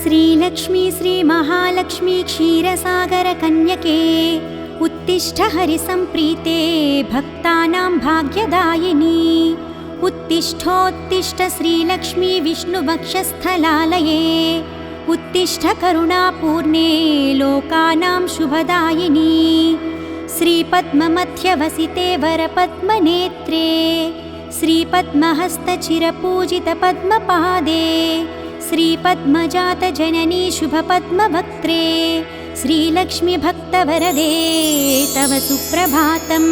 श्रीलक्ष्मी श्रीमहालक्ष्मी क्षीरसागरकन्यके उत्तिष्ठ हरिसम्प्रीते भक्तानां भाग्यदायिनी उत्तिष्ठोत्तिष्ठ श्रीलक्ष्मी विष्णुवक्षस्थलालये उत्तिष्ठ करुणापूर्णे लोकानां शुभदायिनी श्रीपद्ममध्यवसिते वरपद्मनेत्रे श्रीपद्महस्तचिरपूजितपद्मपादे श्रीपद्मजातजननी शुभपद्मवक्त्रे श्रीलक्ष्मी भक्तवरदे तव सुप्रभातम्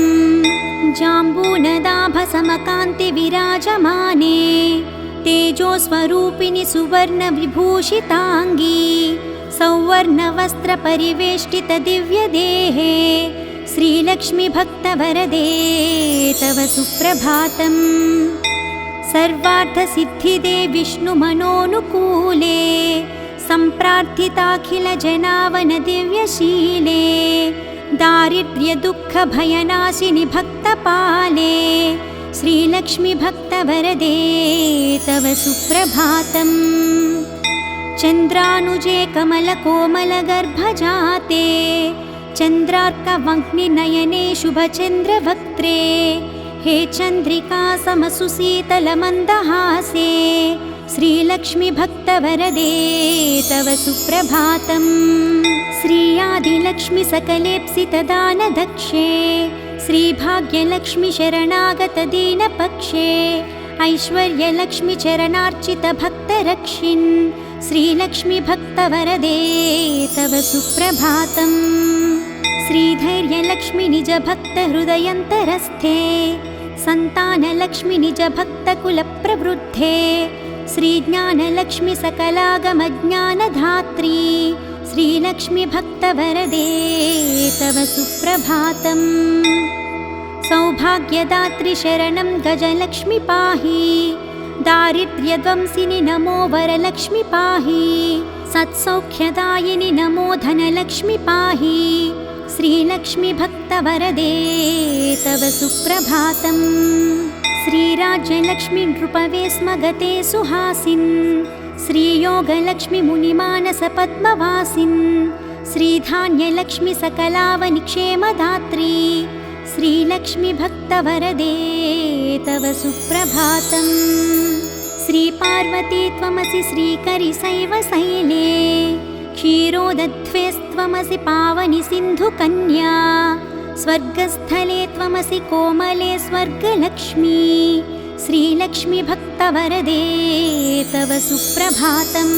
जाम्बूनदाभसमकान्तिविराजमाने तेजोस्वरूपिणि सुवर्णविभूषिताङ्गी सौवर्णवस्त्रपरिवेष्टितदिव्यदेहे श्रीलक्ष्मी भक्तवरदे तव सुप्रभातम् सर्वार्थसिद्धिदे विष्णुमनोनुकूले सम्प्रार्थिताखिलजनावनदिव्यशीले दारिद्र्यदुःखभयनाशिनि भक्तपाले श्रीलक्ष्मी भक्तवरदे तव सुप्रभातम् चन्द्रानुजे कमलकोमलगर्भजाते चन्द्रार्कवह्निनयने शुभचन्द्रवक्त्रे हे चन्द्रिका समसुशीतलमन्दहासे श्रीलक्ष्मी भक्तवरदे तव सुप्रभातम् श्रीयादिलक्ष्मी सकलेप्सितदानदक्षे श्रीभाग्यलक्ष्मी शरणागतदीनपक्षे ऐश्वर्यलक्ष्मी चरणार्चितभक्तरक्षिन् श्रीलक्ष्मी भक्तवरदे तव सुप्रभातम् श्रीधैर्यलक्ष्मी निजभक्तहृदयन्तरस्थे सन्तानलक्ष्मी निजभक्तकुलप्रवृद्धे श्रीज्ञानलक्ष्मी सकलागमज्ञानधात्री श्रीलक्ष्मी भक्तवरदे तव सुप्रभातम् सौभाग्यदात्री शरणं गजलक्ष्मी पाहि दारिद्र्यध्वंसिनि नमो वरलक्ष्मी पाहि सत्सौख्यदायिनि नमो धनलक्ष्मी पाहि श्रीलक्ष्मी भक्तवरदे तव सुप्रभातम् श्रीराज्यलक्ष्मी नृपवे स्म गते सुहासिन् श्रीयोगलक्ष्मी मुनिमानसपद्मवासिन् श्रीधान्यलक्ष्मी सकलावनिक्षेमदात्री श्रीलक्ष्मी भक्तवरदे तव सुप्रभातम् श्रीपार्वती त्वमसि श्रीकरिशैवशैले क्षीरोदध्वेस्त्वमसि पावनि सिन्धुकन्या स्वर्गस्थले त्वमसि कोमले स्वर्गलक्ष्मी श्रीलक्ष्मी भक्तवरदे तव सुप्रभातम्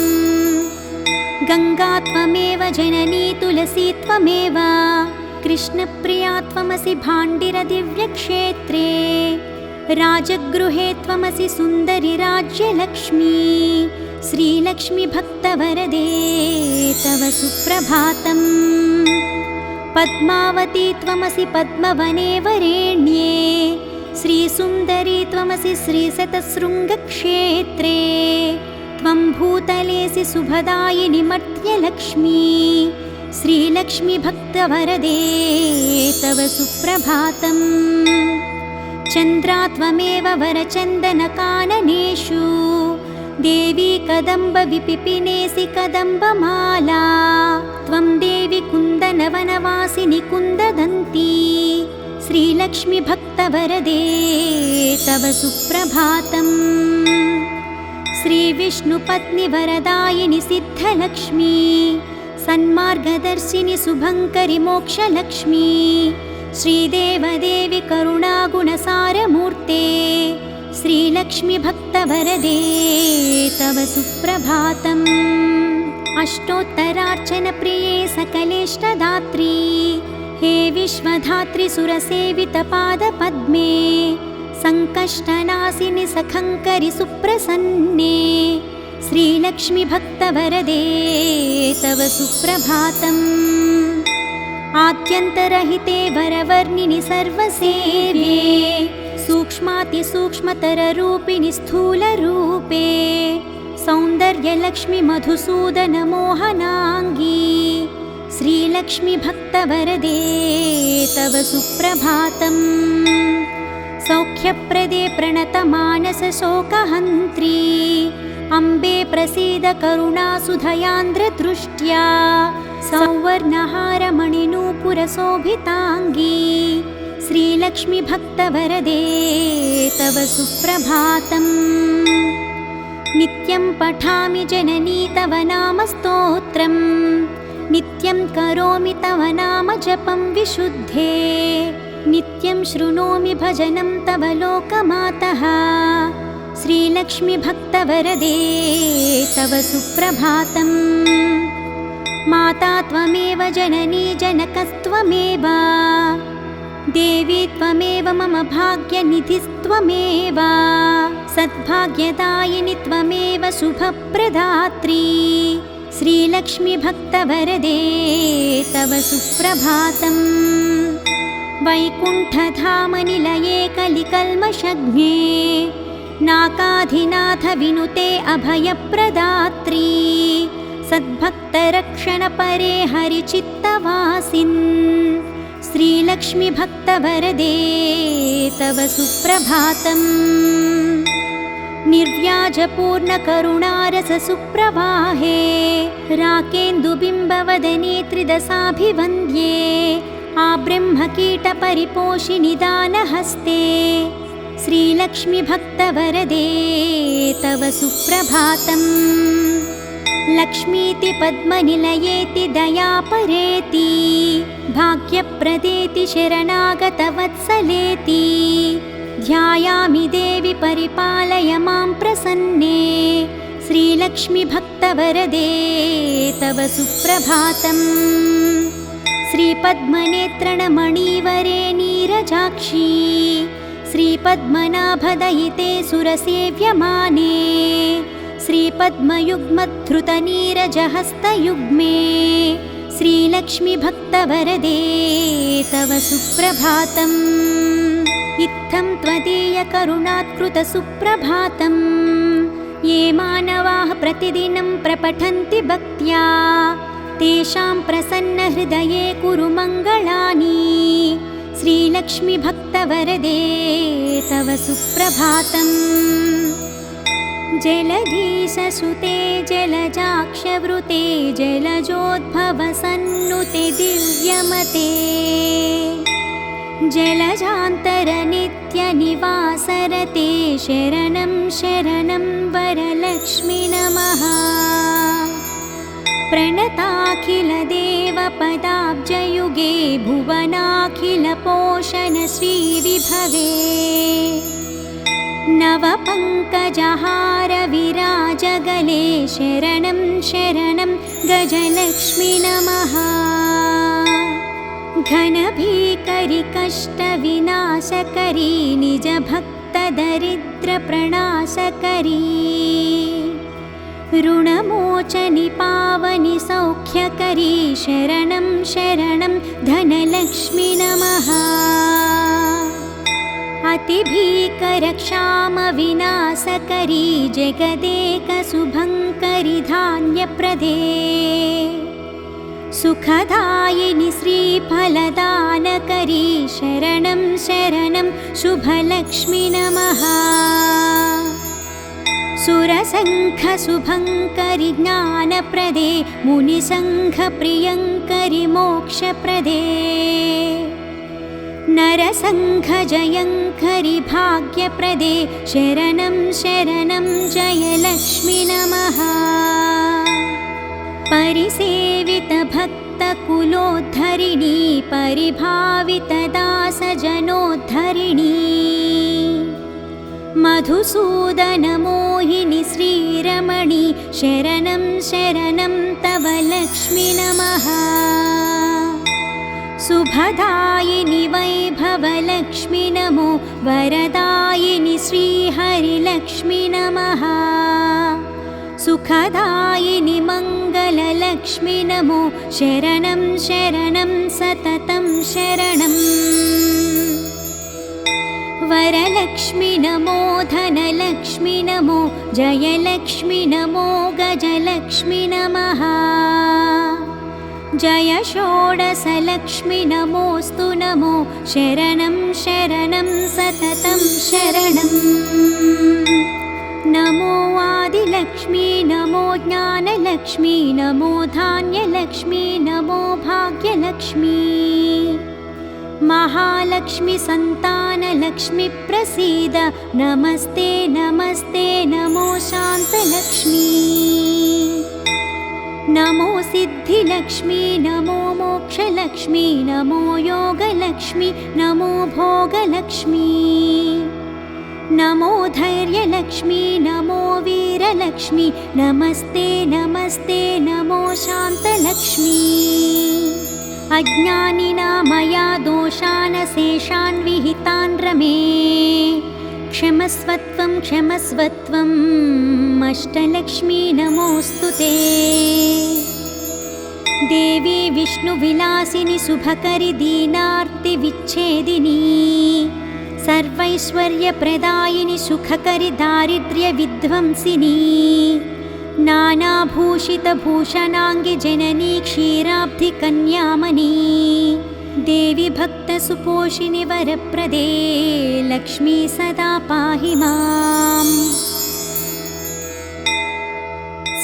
गङ्गा त्वमेव जननी तुलसी त्वमेव कृष्णप्रिया त्वमसि भाण्डिरदिव्यक्षेत्रे राजगृहे त्वमसि सुन्दरि राज्यलक्ष्मी श्रीलक्ष्मी भक्तवरदे तव सुप्रभातम् पद्मावती त्वमसि पद्मवने वरेण्ये श्रीसुन्दरी त्वमसि श्रीशतशृङ्गक्षेत्रे त्वं भूतलेसि शुभदायिनि मर्त्यलक्ष्मी श्रीलक्ष्मी भक्तवरदे तव सुप्रभातम् चन्द्रा त्वमेव वरचन्दनकाननेषु देवी कदम्बविपिपिनेसि कदम्बमाला त्वं देवी कुन्दनवनवासिनि कुन्ददन्ती श्रीलक्ष्मी भक्तवरदे तव सुप्रभातम् श्रीविष्णुपत्नि वरदायिनि सिद्धलक्ष्मी सन्मार्गदर्शिनि शुभङ्करि मोक्षलक्ष्मी श्रीदेवदेवी करुणागुणसारमूर्ते श्रीलक्ष्मी भक्तवरदे तव सुप्रभातम् अष्टोत्तरार्चनप्रिये सकलेष्टदात्री हे विश्वधात्री सुरसेवितपादपद्मे सङ्कष्टनाशिनि सखङ्करि सुप्रसन्ने श्रीलक्ष्मी भक्तवरदे तव सुप्रभातम् आद्यन्तरहिते वरवर्णिनि सर्वसेव्ये सूक्ष्मातिसूक्ष्मतररूपिणि स्थूलरूपे सौन्दर्यलक्ष्मी मधुसूदनमोहनाङ्गी श्रीलक्ष्मी भक्तवरदे तव सुप्रभातम् सौख्यप्रदे प्रणतमानसशोकहन्त्री अम्बे प्रसीद करुणासुधयान्द्रदृष्ट्या सौवर्णहारमणिनूपुरशोभिताङ्गी श्रीलक्ष्मीभक्तवरदे तव सुप्रभातम्। नित्यं पठामि जननी तव नाम स्तोत्रम् नित्यं करोमि तव नाम जपं विशुद्धे नित्यं शृणोमि भजनं तव लोकमातः श्रीलक्ष्मीभक्तवरदे तव सुप्रभातम्। माता त्वमेव जननी जनकस्त्वमेव देवी त्वमेव मम भाग्यनिधिस्त्वमेव सद्भाग्यदायिनि त्वमेव शुभप्रदात्री श्रीलक्ष्मीभक्तवरदे तव सुप्रभातम्। वैकुण्ठधामनिलये कलिकल्मषज्ञे नाकाधिनाथविनुते अभयप्रदात्री सद्भक्तरक्षणपरे हरिचित्तवासिन् श्रीलक्ष्मीभक्तवरदे तव सुप्रभातम्। निर्व्याजपूर्णकरुणारससुप्रवाहे राकेन्दुबिम्बवदने त्रिदशाभिवन्द्ये आब्रह्मकीटपरिपोषिनि दानहस्ते श्रीलक्ष्मीभक्तवरदे तव सुप्रभातम्। लक्ष्मीति पद्मनिलयेति दयापरेति भाग्यप्रदेति शरणागतवत्सलेति ध्यायामि देवि परिपालय मां प्रसन्ने श्रीलक्ष्मीभक्तवरदे तव सुप्रभातम्। श्रीपद्मनेत्रणमणिवरे नीरजाक्षी श्रीपद्मनाभदयिते सुरसेव्यमाने श्रीपद्मयुग्मधृतनीरजहस्तयुग्मे श्रीलक्ष्मीभक्तवरदे तव सुप्रभातम्। इत्थं त्वदीयकरुणात्कृतसुप्रभातम् ये मानवाः प्रतिदिनं प्रपठन्ति भक्त्या तेषां प्रसन्नहृदये कुरु मङ्गलानि श्रीलक्ष्मीभक्तवरदे तव सुप्रभातम्। जलधीशसुते जलजाक्षवृते जलजोद्भवसन्नुते दिव्यमते जलजान्तरनित्यनिवासरते शरणं शरणं वरलक्ष्मी नमः। प्रणताखिलदेवपदाब्जयुगे भुवनाखिलपोषणश्रीविभवे नवपङ्कजहारविराजगले शरणं शरणं गजलक्ष्मी नमः। घनभीकरि कष्टविनाशकरी निजभक्तदरिद्रप्रणाशकरी ऋणमोचनि पावनि सौख्यकरी शरणं शरणं धनलक्ष्मी नमः। अतिभीकरक्षामविनाशकरी जगदेकशुभङ्करि धान्यप्रदे सुखदायिनि श्रीफलदानकरी शरणं शरणं शुभलक्ष्मी नमः। सुरसङ्घशुभङ्करि ज्ञानप्रदे मुनिसङ्घप्रियङ्करि मोक्षप्रदे नरसङ्घजयङ्करि भाग्यप्रदे शरणं शरणं जयलक्ष्मी नमः। परिसेवितभक्तकुलोद्धरिणी परिभावितदासजनोद्धरिणी मधुसूदनमोहिनि श्रीरमणि शरणं शरणं तव लक्ष्मी नमः। शुभदायिनि वैभवलक्ष्मी नमो वरदायिनि श्रीहरिलक्ष्मी नमः। सुखदायिनि मङ्गललक्ष्मी नमो शरणं शरणं सततं शरणम्। वरलक्ष्मी नमो धनलक्ष्मी नमो जयलक्ष्मी नमो गजलक्ष्मी नमः। जय षोडशलक्ष्मी नमोऽस्तु नमो शरणं शरणं सततं शरणम्। नमो आदिलक्ष्मी नमो ज्ञानलक्ष्मी नमो धान्यलक्ष्मी नमो भाग्यलक्ष्मी। महालक्ष्मी संतानलक्ष्मी प्रसीद नमस्ते नमस्ते नमो शान्तलक्ष्मी। नमो सिद्धिलक्ष्मी नमो मोक्षलक्ष्मी नमो योगलक्ष्मी नमो भोगलक्ष्मी। नमो धैर्यलक्ष्मी नमो वीरलक्ष्मी नमस्ते नमस्ते नमो शान्तलक्ष्मी। अज्ञानिना दोषान् शेषान् विहितान् रमे क्षमस्वत्वं क्षमस्वत्वम् अष्टलक्ष्मी नमोऽस्तुते। देवी विष्णुविलासिनी शुभकरि दीनार्तिविच्छेदिनी सर्वैश्वर्यप्रदायिनी सुखकरि दारिद्र्यविध्वंसिनी। नानाभूषितभूषणाङ्गि जननी क्षीराब्धिकन्यामणी। देवी भक्तसुपोषिणि वरप्रदे लक्ष्मी सदा पाहि माम्।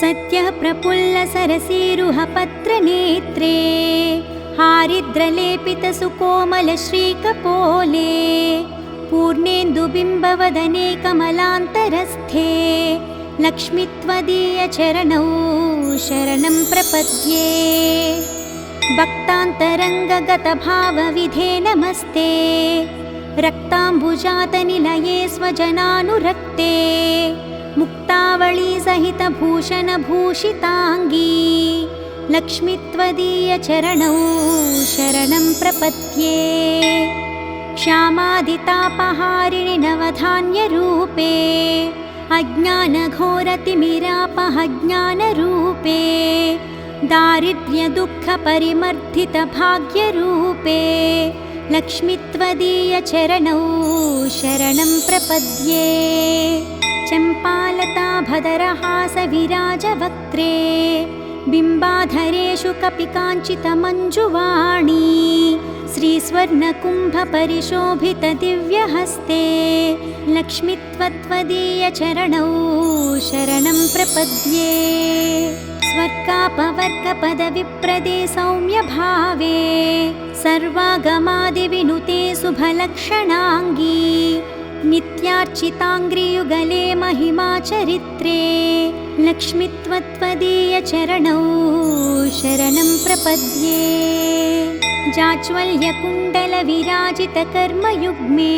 सत्यः प्रफुल्लसरसीरुहपत्रनेत्रे हारिद्रलेपितसुकोमलश्रीकपोले पूर्णेन्दुबिम्बवदने कमलान्तरस्थे लक्ष्मी त्वदीयचरणौ शरणं प्रपद्ये। भक्तान्तरङ्गगतभावविधे नमस्ते रक्ताम्बुजातनिलये स्वजनानुरक्ते मुक्तावळीसहितभूषणभूषिताङ्गी लक्ष्मी त्वदीयचरणौ शरणं प्रपद्ये। श्यामादितापहारिणि नवधान्यरूपे अज्ञानघोरतिमिरापहज्ञानरूपे दारिद्र्यदुःखपरिमर्दितभाग्यरूपे लक्ष्मी त्वदीयचरणौ शरणं प्रपद्ये। चम्पालताभदरहासविराजवक्त्रे बिम्बाधरेषु कपिकाञ्चितमञ्जुवाणी श्रीस्वर्णकुम्भपरिशोभितदिव्यहस्ते लक्ष्मी त्वदीयचरणौ शरणं प्रपद्ये। स्वर्गापवर्गपदविप्रदे सौम्यभावे सर्वागमादिविनुते शुभलक्षणाङ्गी नित्यार्चिताङ्घ्रियुगले महिमाचरित्रे लक्ष्मी त्वदीयचरणौ शरणं प्रपद्ये। जाज्वल्यकुण्डलविराजितकर्मयुग्मे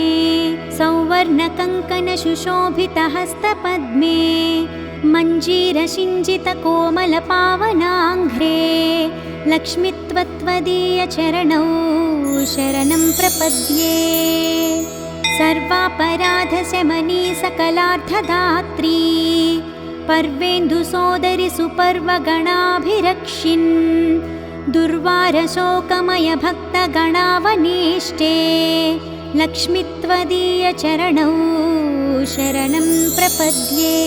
सौवर्णकङ्कणसुशोभितहस्तपद्मे मञ्जीरसिञ्जितकोमलपावनाङ्घ्रे लक्ष्मी त्वदीयचरणौ शरणं प्रपद्ये। सर्वापराधशमनी सकलार्थदात्री पर्वेन्दुसोदरि सुपर्वगणाभिरक्षिन् दुर्वारशोकमयभक्तगणावनेष्टे लक्ष्मी त्वदीयचरणौ शरणं प्रपद्ये।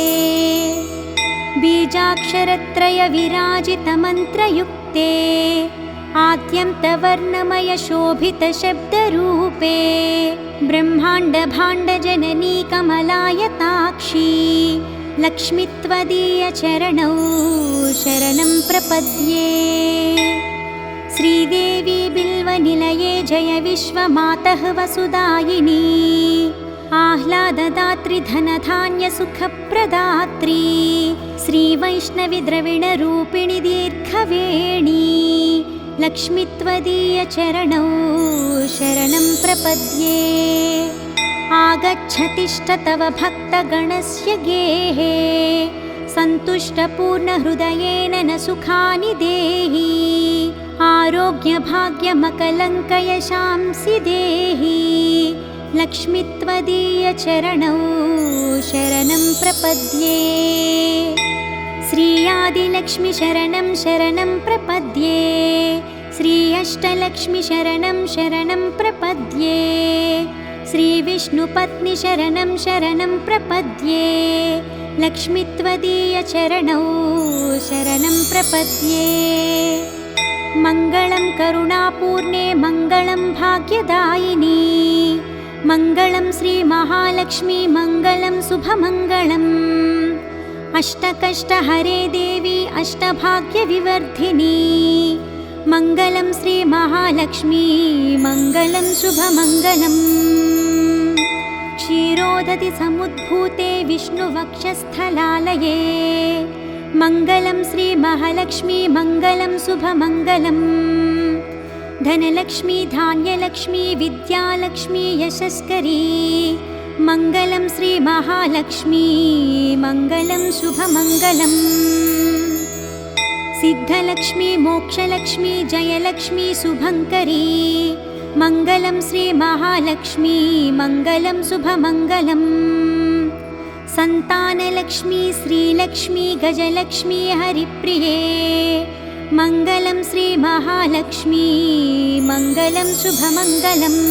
बीजाक्षरत्रयविराजितमन्त्रयुक्ते आद्यन्तवर्णमयशोभितशब्दरूपे ब्रह्माण्डभाण्डजननी कमलायताक्षी लक्ष्मी त्वदीयचरणौ शरणं प्रपद्ये। श्रीदेवी बिल्वनिलये जय विश्वमातः वसुदायिनी आह्लाददात्री धनधान्यसुखप्रदात्री श्रीवैष्णवी द्रविणरूपिणी दीर्घवेणी लक्ष्मी त्वदीयचरणौ शरणं प्रपद्ये। आगच्छतिष्ठ तव भक्तगणस्य गेहे सन्तुष्टपूर्णहृदयेन न सुखानि देहि आरोग्यभाग्यमकलङ्कयशांसि देहि लक्ष्मी त्वदीयचरणौ शरणं प्रपद्ये। श्री आदिलक्ष्मी शरणं शरणं प्रपद्ये। श्री अष्टलक्ष्मी शरणं शरणं प्रपद्ये। श्री विष्णुपत्नी शरणं शरणं प्रपद्ये लक्ष्मी त्वदीयचरणौ शरणं प्रपद्ये। मङ्गलं करुणापूर्णे मङ्गलं भाग्यदायिनी मङ्गलं श्रीमहालक्ष्मी मङ्गलं शुभमङ्गलम् अष्टकष्टहरे देवी अष्टभाग्यविवर्धिनी मङ्गलं श्रीमहालक्ष्मी मङ्गलं शुभमङ्गलम् क्षीरोदधि समुद्भूते विष्णुवक्षस्थलालये मङ्गलं श्रीमहालक्ष्मी मङ्गलं शुभमङ्गलम् धनलक्ष्मी धान्यलक्ष्मी विद्यालक्ष्मी यशस्करी मङ्गलं श्रीमहालक्ष्मी मङ्गलं शुभमङ्गलम् सिद्धलक्ष्मी मोक्षलक्ष्मी जयलक्ष्मी शुभङ्करी मङ्गलं श्रीमहालक्ष्मी मङ्गलं शुभमङ्गलम् सन्तानलक्ष्मी श्रीलक्ष्मी गजलक्ष्मी हरिप्रिये मङ्गलं श्रीमहालक्ष्मी मङ्गलं शुभमङ्गलम्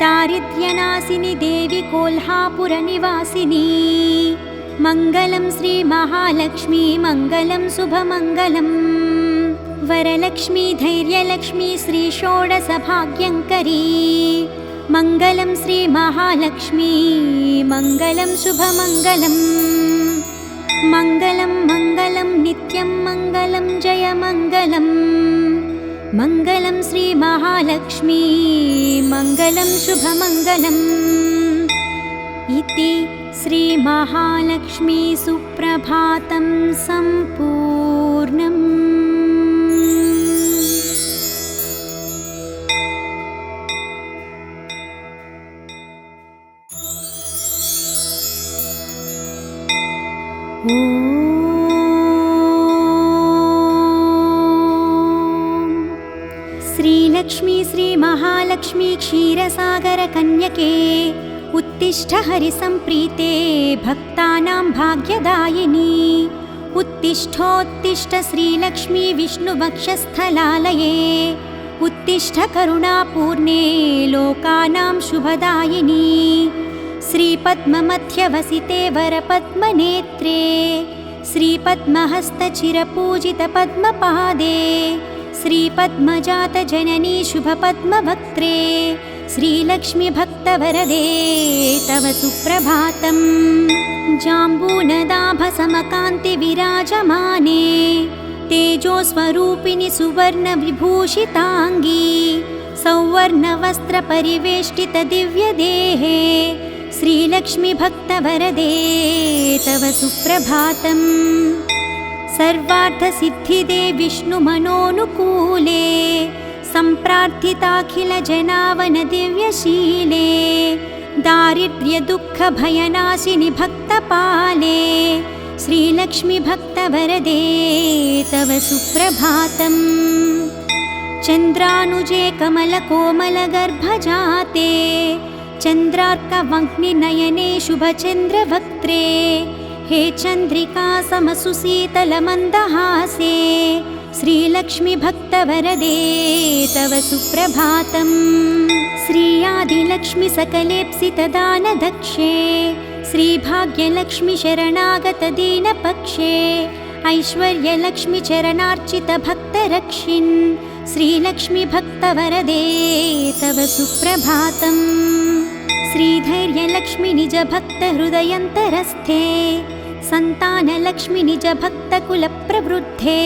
दारिद्र्यनाशिनि देवी कोल्हापुरनिवासिनी मङ्गलं श्रीमहालक्ष्मी मङ्गलं शुभमङ्गलम् वरलक्ष्मी धैर्यलक्ष्मी श्रीषोडशभाग्यङ्करी मङ्गलं श्रीमहालक्ष्मी मङ्गलं शुभमङ्गलम् मङ्गलं मङ्गलं नित्यं मङ्गलं जयमङ्गलम् मङ्गलं श्रीमहालक्ष्मी मङ्गलं शुभमङ्गलम् इति श्रीमहालक्ष्मी सुप्रभातं सम्पूर्णम्। श्रीलक्ष्मी श्रीमहालक्ष्मी क्षीरसागरकन्यके उत्तिष्ठ हरिसम्प्रीते भक्तानां भाग्यदायिनी उत्तिष्ठोत्तिष्ठ श्रीलक्ष्मी विष्णुवक्षस्थलालये उत्तिष्ठ करुणापूर्णे लोकानां शुभदायिनी श्रीपद्ममध्यवसिते वरपद्मनेत्रे श्रीपद्महस्तचिरपूजितपद्मपादे श्रीपद्मजातजननी शुभपद्मवक्त्रे श्रीलक्ष्मी भक्तवरदे तव सुप्रभातम् जाम्बूनदाभसमकान्तिविराजमाने तेजोस्वरूपिणि सुवर्णविभूषिताङ्गी सौवर्णवस्त्रपरिवेष्टितदिव्यदेहे श्रीलक्ष्मी भक्तवरदे तव सुप्रभातम् सर्वार्थसिद्धिदे विष्णुमनोनुकूले सम्प्रार्थिताखिलजनावनदिव्यशीले दारिद्र्यदुःखभयनाशिनि भक्तपाले श्रीलक्ष्मी भक्तवरदे तव सुप्रभातम् चन्द्रानुजे कमलकोमलगर्भजाते चन्द्रार्कवह्निनयने शुभचन्द्रवक्त्रे हे चन्द्रिका समसुशीतलमन्दहासे श्रीलक्ष्मी भक्तवरदे तव सुप्रभातम् श्रीयादिलक्ष्मी सकलेप्सितदानदक्षे श्रीभाग्यलक्ष्मी शरणागतदीनपक्षे ऐश्वर्यलक्ष्मी चरणार्चितभक्तरक्षिन् श्रीलक्ष्मी भक्तवरदे तव सुप्रभातम् श्रीधैर्यलक्ष्मी निजभक्तहृदयन्तरस्थे सन्तानलक्ष्मी निजभक्तकुलप्रवृद्धे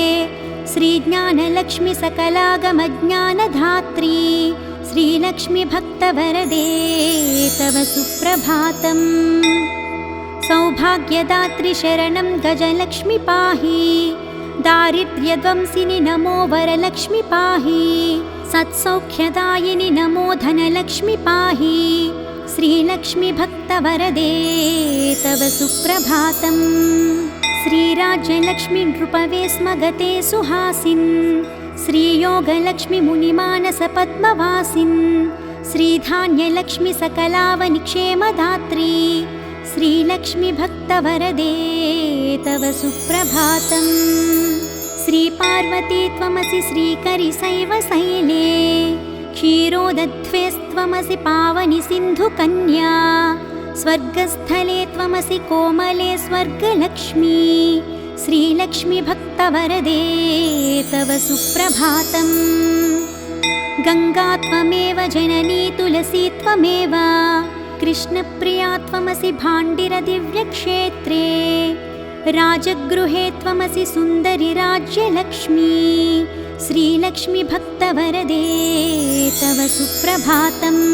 श्रीज्ञानलक्ष्मी सकलागमज्ञानधात्री श्रीलक्ष्मी भक्तवरदे तव सुप्रभातम् सौभाग्यदात्री शरणं गजलक्ष्मी पाहि दारिद्र्यध्वंसिनि नमो वरलक्ष्मी पाहि सत्सौख्यदायिनि नमो धनलक्ष्मी पाहि श्रीलक्ष्मी भक्तवरदे तव सुप्रभातम् श्रीराज्यलक्ष्मी नृपवे स्म गते सुहासिन् श्रीयोगलक्ष्मी मुनिमानसपद्मवासिन् श्रीधान्यलक्ष्मी सकलावनिक्षेमदात्री श्रीलक्ष्मी भक्तवरदे तव सुप्रभातम् श्रीपार्वती त्वमसि श्रीकरिशैवशैले क्षीरोदध्वेस्त्वमसि पावनि सिन्धुकन्या स्वर्गस्थले त्वमसि कोमले स्वर्गलक्ष्मी श्रीलक्ष्मीभक्तवरदे तव सुप्रभातम्। गङ्गा त्वमेव जननी तुलसी त्वमेव कृष्णप्रिया त्वमसि भाण्डिरदिव्यक्षेत्रे। राजगृहे त्वमसि सुन्दरि राज्यलक्ष्मी। श्रीलक्ष्मीभक्तवरदे तव सुप्रभातम्।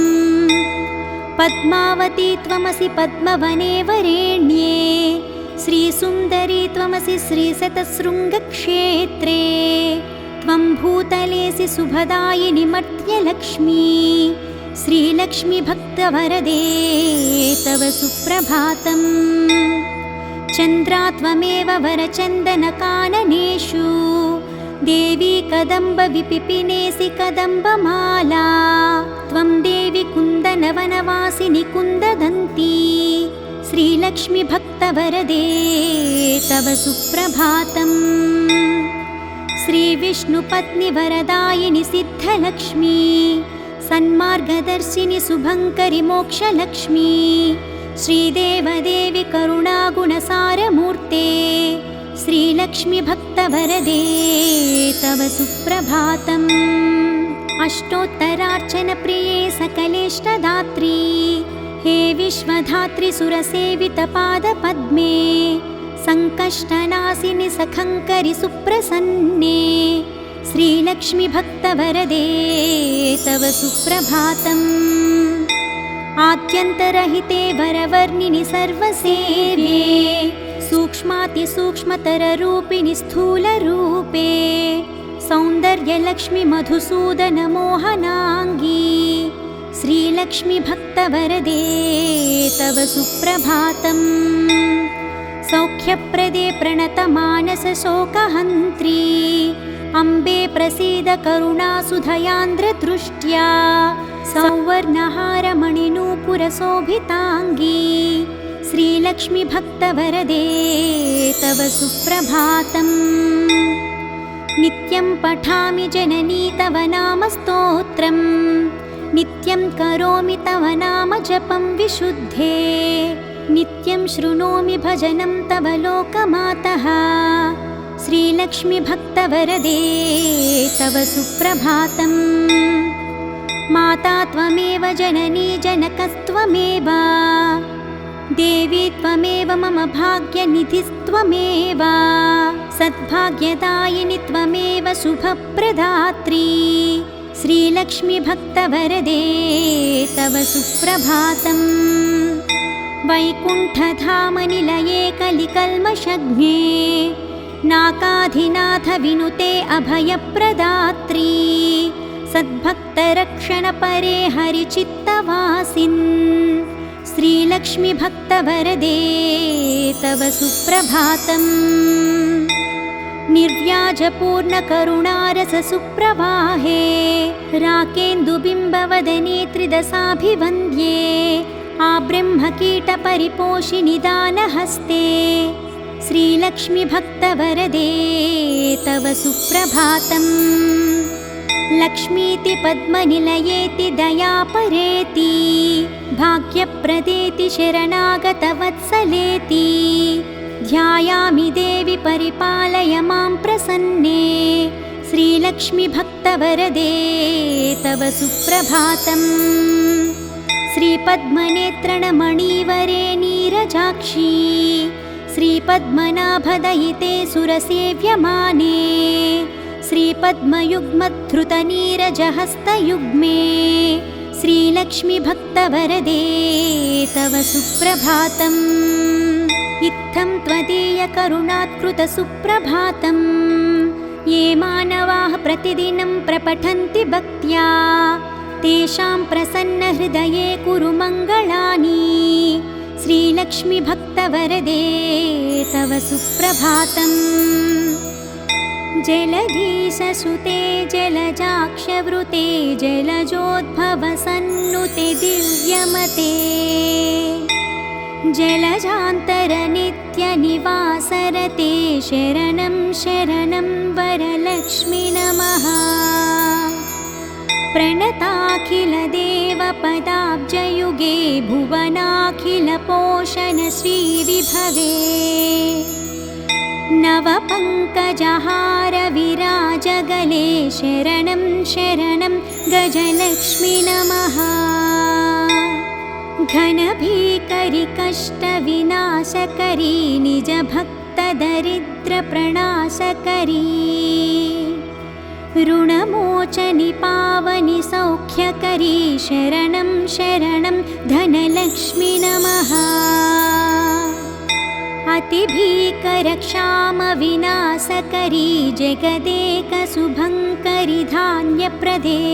पद्मावती त्वमसि पद्मवने वरेण्ये। श्रीसुन्दरी त्वमसि श्रीशतशृङ्गक्षेत्रे। त्वं भूतलेऽसि सुभदायिनि मर्त्यलक्ष्मी। श्रीलक्ष्मीभक्तवरदे तव सुप्रभातम्। चन्द्रा त्वमेव वरचन्दनकाननेषु। देवी कदम्बविपिपिनेसि कदम्बमाला। त्वं देवी कुन्दनवनवासिनि कुन्ददन्ती। श्रीलक्ष्मीभक्तवरदे तव सुप्रभातम्। श्रीविष्णुपत्नि वरदायिनि सिद्धलक्ष्मी। सन्मार्गदर्शिनि शुभङ्करि मोक्षलक्ष्मी। श्रीदेवदेवि करुणागुणसारमूर्ते। श्रीलक्ष्मीभक्तवरदे तव सुप्रभातम्। अष्टोत्तरार्चनप्रिये सकलेष्टदात्री। हे विश्वधात्री सुरसेवितपादपद्मे। सङ्कष्टनाशिनि सखङ्करि सुप्रसन्ने। श्रीलक्ष्मीभक्तवरदे तव सुप्रभातम्। आद्यन्तरहिते वरवर्णिनि सर्वसेव्ये। सूक्ष्मातिसूक्ष्मतररूपिणि स्थूलरूपे। सौन्दर्यलक्ष्मि मधुसूदनमोहनाङ्गी। श्रीलक्ष्मीभक्तवरदे तव सुप्रभातम्। सौख्यप्रदे प्रणतमानसशोकहन्त्री। अम्बे प्रसीद करुणासुधयान्द्रदृष्ट्या। सौवर्णहारमणिनूपुरशोभिताङ्गी। श्रीलक्ष्मीभक्तवरदे तव सुप्रभातम्। नित्यं पठामि जननी तव नामस्तोत्रम्। नित्यं करोमि तव नाम जपं विशुद्धे। नित्यं शृणोमि भजनं तव लोकमातः। श्रीलक्ष्मीभक्तवरदे तव सुप्रभातम्। माता त्वमेव जननी जनकस्त्वमेव। देवी त्वमेव मम भाग्यनिधिस्त्वमेव। सद्भाग्यदायिनि त्वमेव शुभप्रदात्री। श्रीलक्ष्मीभक्तवरदे तव सुप्रभातम्। वैकुण्ठधामनिलये कलिकल्मषघ्ने। नाकाधिनाथविनुते अभयप्रदात्री। सद्भक्तरक्षणपरे हरिचित्तवासिन्। श्रीलक्ष्मीभक्तवरदे तव सुप्रभातम्। निर्व्याजपूर्णकरुणारससुप्रवाहे। राकेन्दुबिम्बवदने त्रिदशाभिवन्द्ये। आब्रह्मकीटपरिपोषिनि दानहस्ते। श्रीलक्ष्मीभक्तवरदे तव सुप्रभातम्। लक्ष्मीति पद्मनिलयेति दयापरेति। भाग्यप्रदेति शरणागतवत्सलेति। ध्यायामि देवि परिपालय मां प्रसन्ने। श्रीलक्ष्मीभक्तवरदे तव सुप्रभातम्। श्रीपद्मनेत्रणमणिवरे नीरजाक्षी। श्रीपद्मनाभदयिते सुरसेव्यमाने। श्रीपद्मयुग्मधृतनीरजहस्तयुग्मे। श्रीलक्ष्मीभक्तवरदे तव सुप्रभातम्। इत्थं त्वदीयकरुणात्कृतसुप्रभातम्। ये मानवाः प्रतिदिनं प्रपठन्ति भक्त्या। तेषां प्रसन्नहृदये कुरु मङ्गलानि। श्रीलक्ष्मीभक्तवरदे तव सुप्रभातम्। जलधीशसुते जलजाक्षवृते। जलजोद्भवसन्नुते दिव्यमते। जलजान्तरनित्यनिवासरते। शरणं शरणं वरलक्ष्मि नमः। प्रणताखिलदेवपदाब्जयुगे। भुवनाखिलपोषण श्रीविभवे। नवपङ्कजहार विराजगले शरणं शरणं गजलक्ष्मी नमः। घनभीकरि कष्टविनाशकरी निजभक्तदरिद्रप्रणाशकरी ऋणमोचनि पावनि सौख्यकरी शरणं शरणं धनलक्ष्मी नमः। अतिभीकरक्षामविनाशकरी जगदेकशुभङ्करि धान्यप्रदे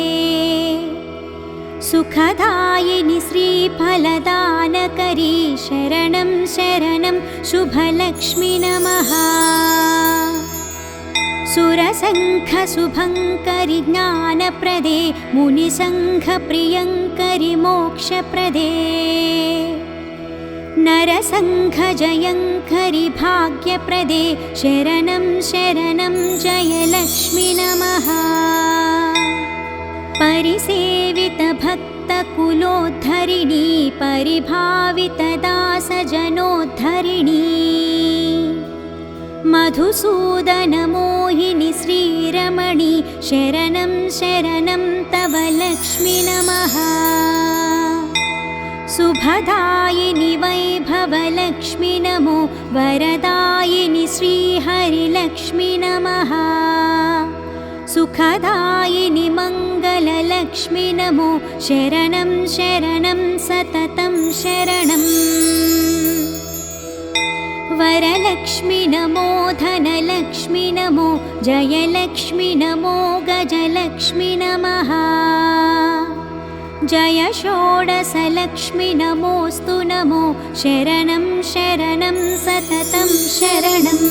सुखदायिनि श्रीफलदानकरी शरणं शरणं शुभलक्ष्मी नमः। सुरसङ्घशुभङ्करि ज्ञानप्रदे मुनिसङ्घप्रियङ्करि मोक्षप्रदे नरसङ्घजयङ्करि भाग्यप्रदे शरणं शरणं जयलक्ष्मी नमः। परिसेवितभक्तकुलोद्धरिणी परिभावितदासजनोद्धरिणी मधुसूदनमोहिनि श्रीरमणि शरणं शरणं तव लक्ष्मी नमः। शुभदायिनि वैभवलक्ष्मी नमो वरदायिनि श्रीहरिलक्ष्मी नमः। सुखदायिनि मङ्गललक्ष्मी नमो शरणं शरणं सततं शरणम्। वरलक्ष्मी नमो धनलक्ष्मी नमो जयलक्ष्मी नमो गजलक्ष्मी नमः। जय षोडशलक्ष्मी नमोऽस्तु नमो शरणं शरणं सततं शरणम्।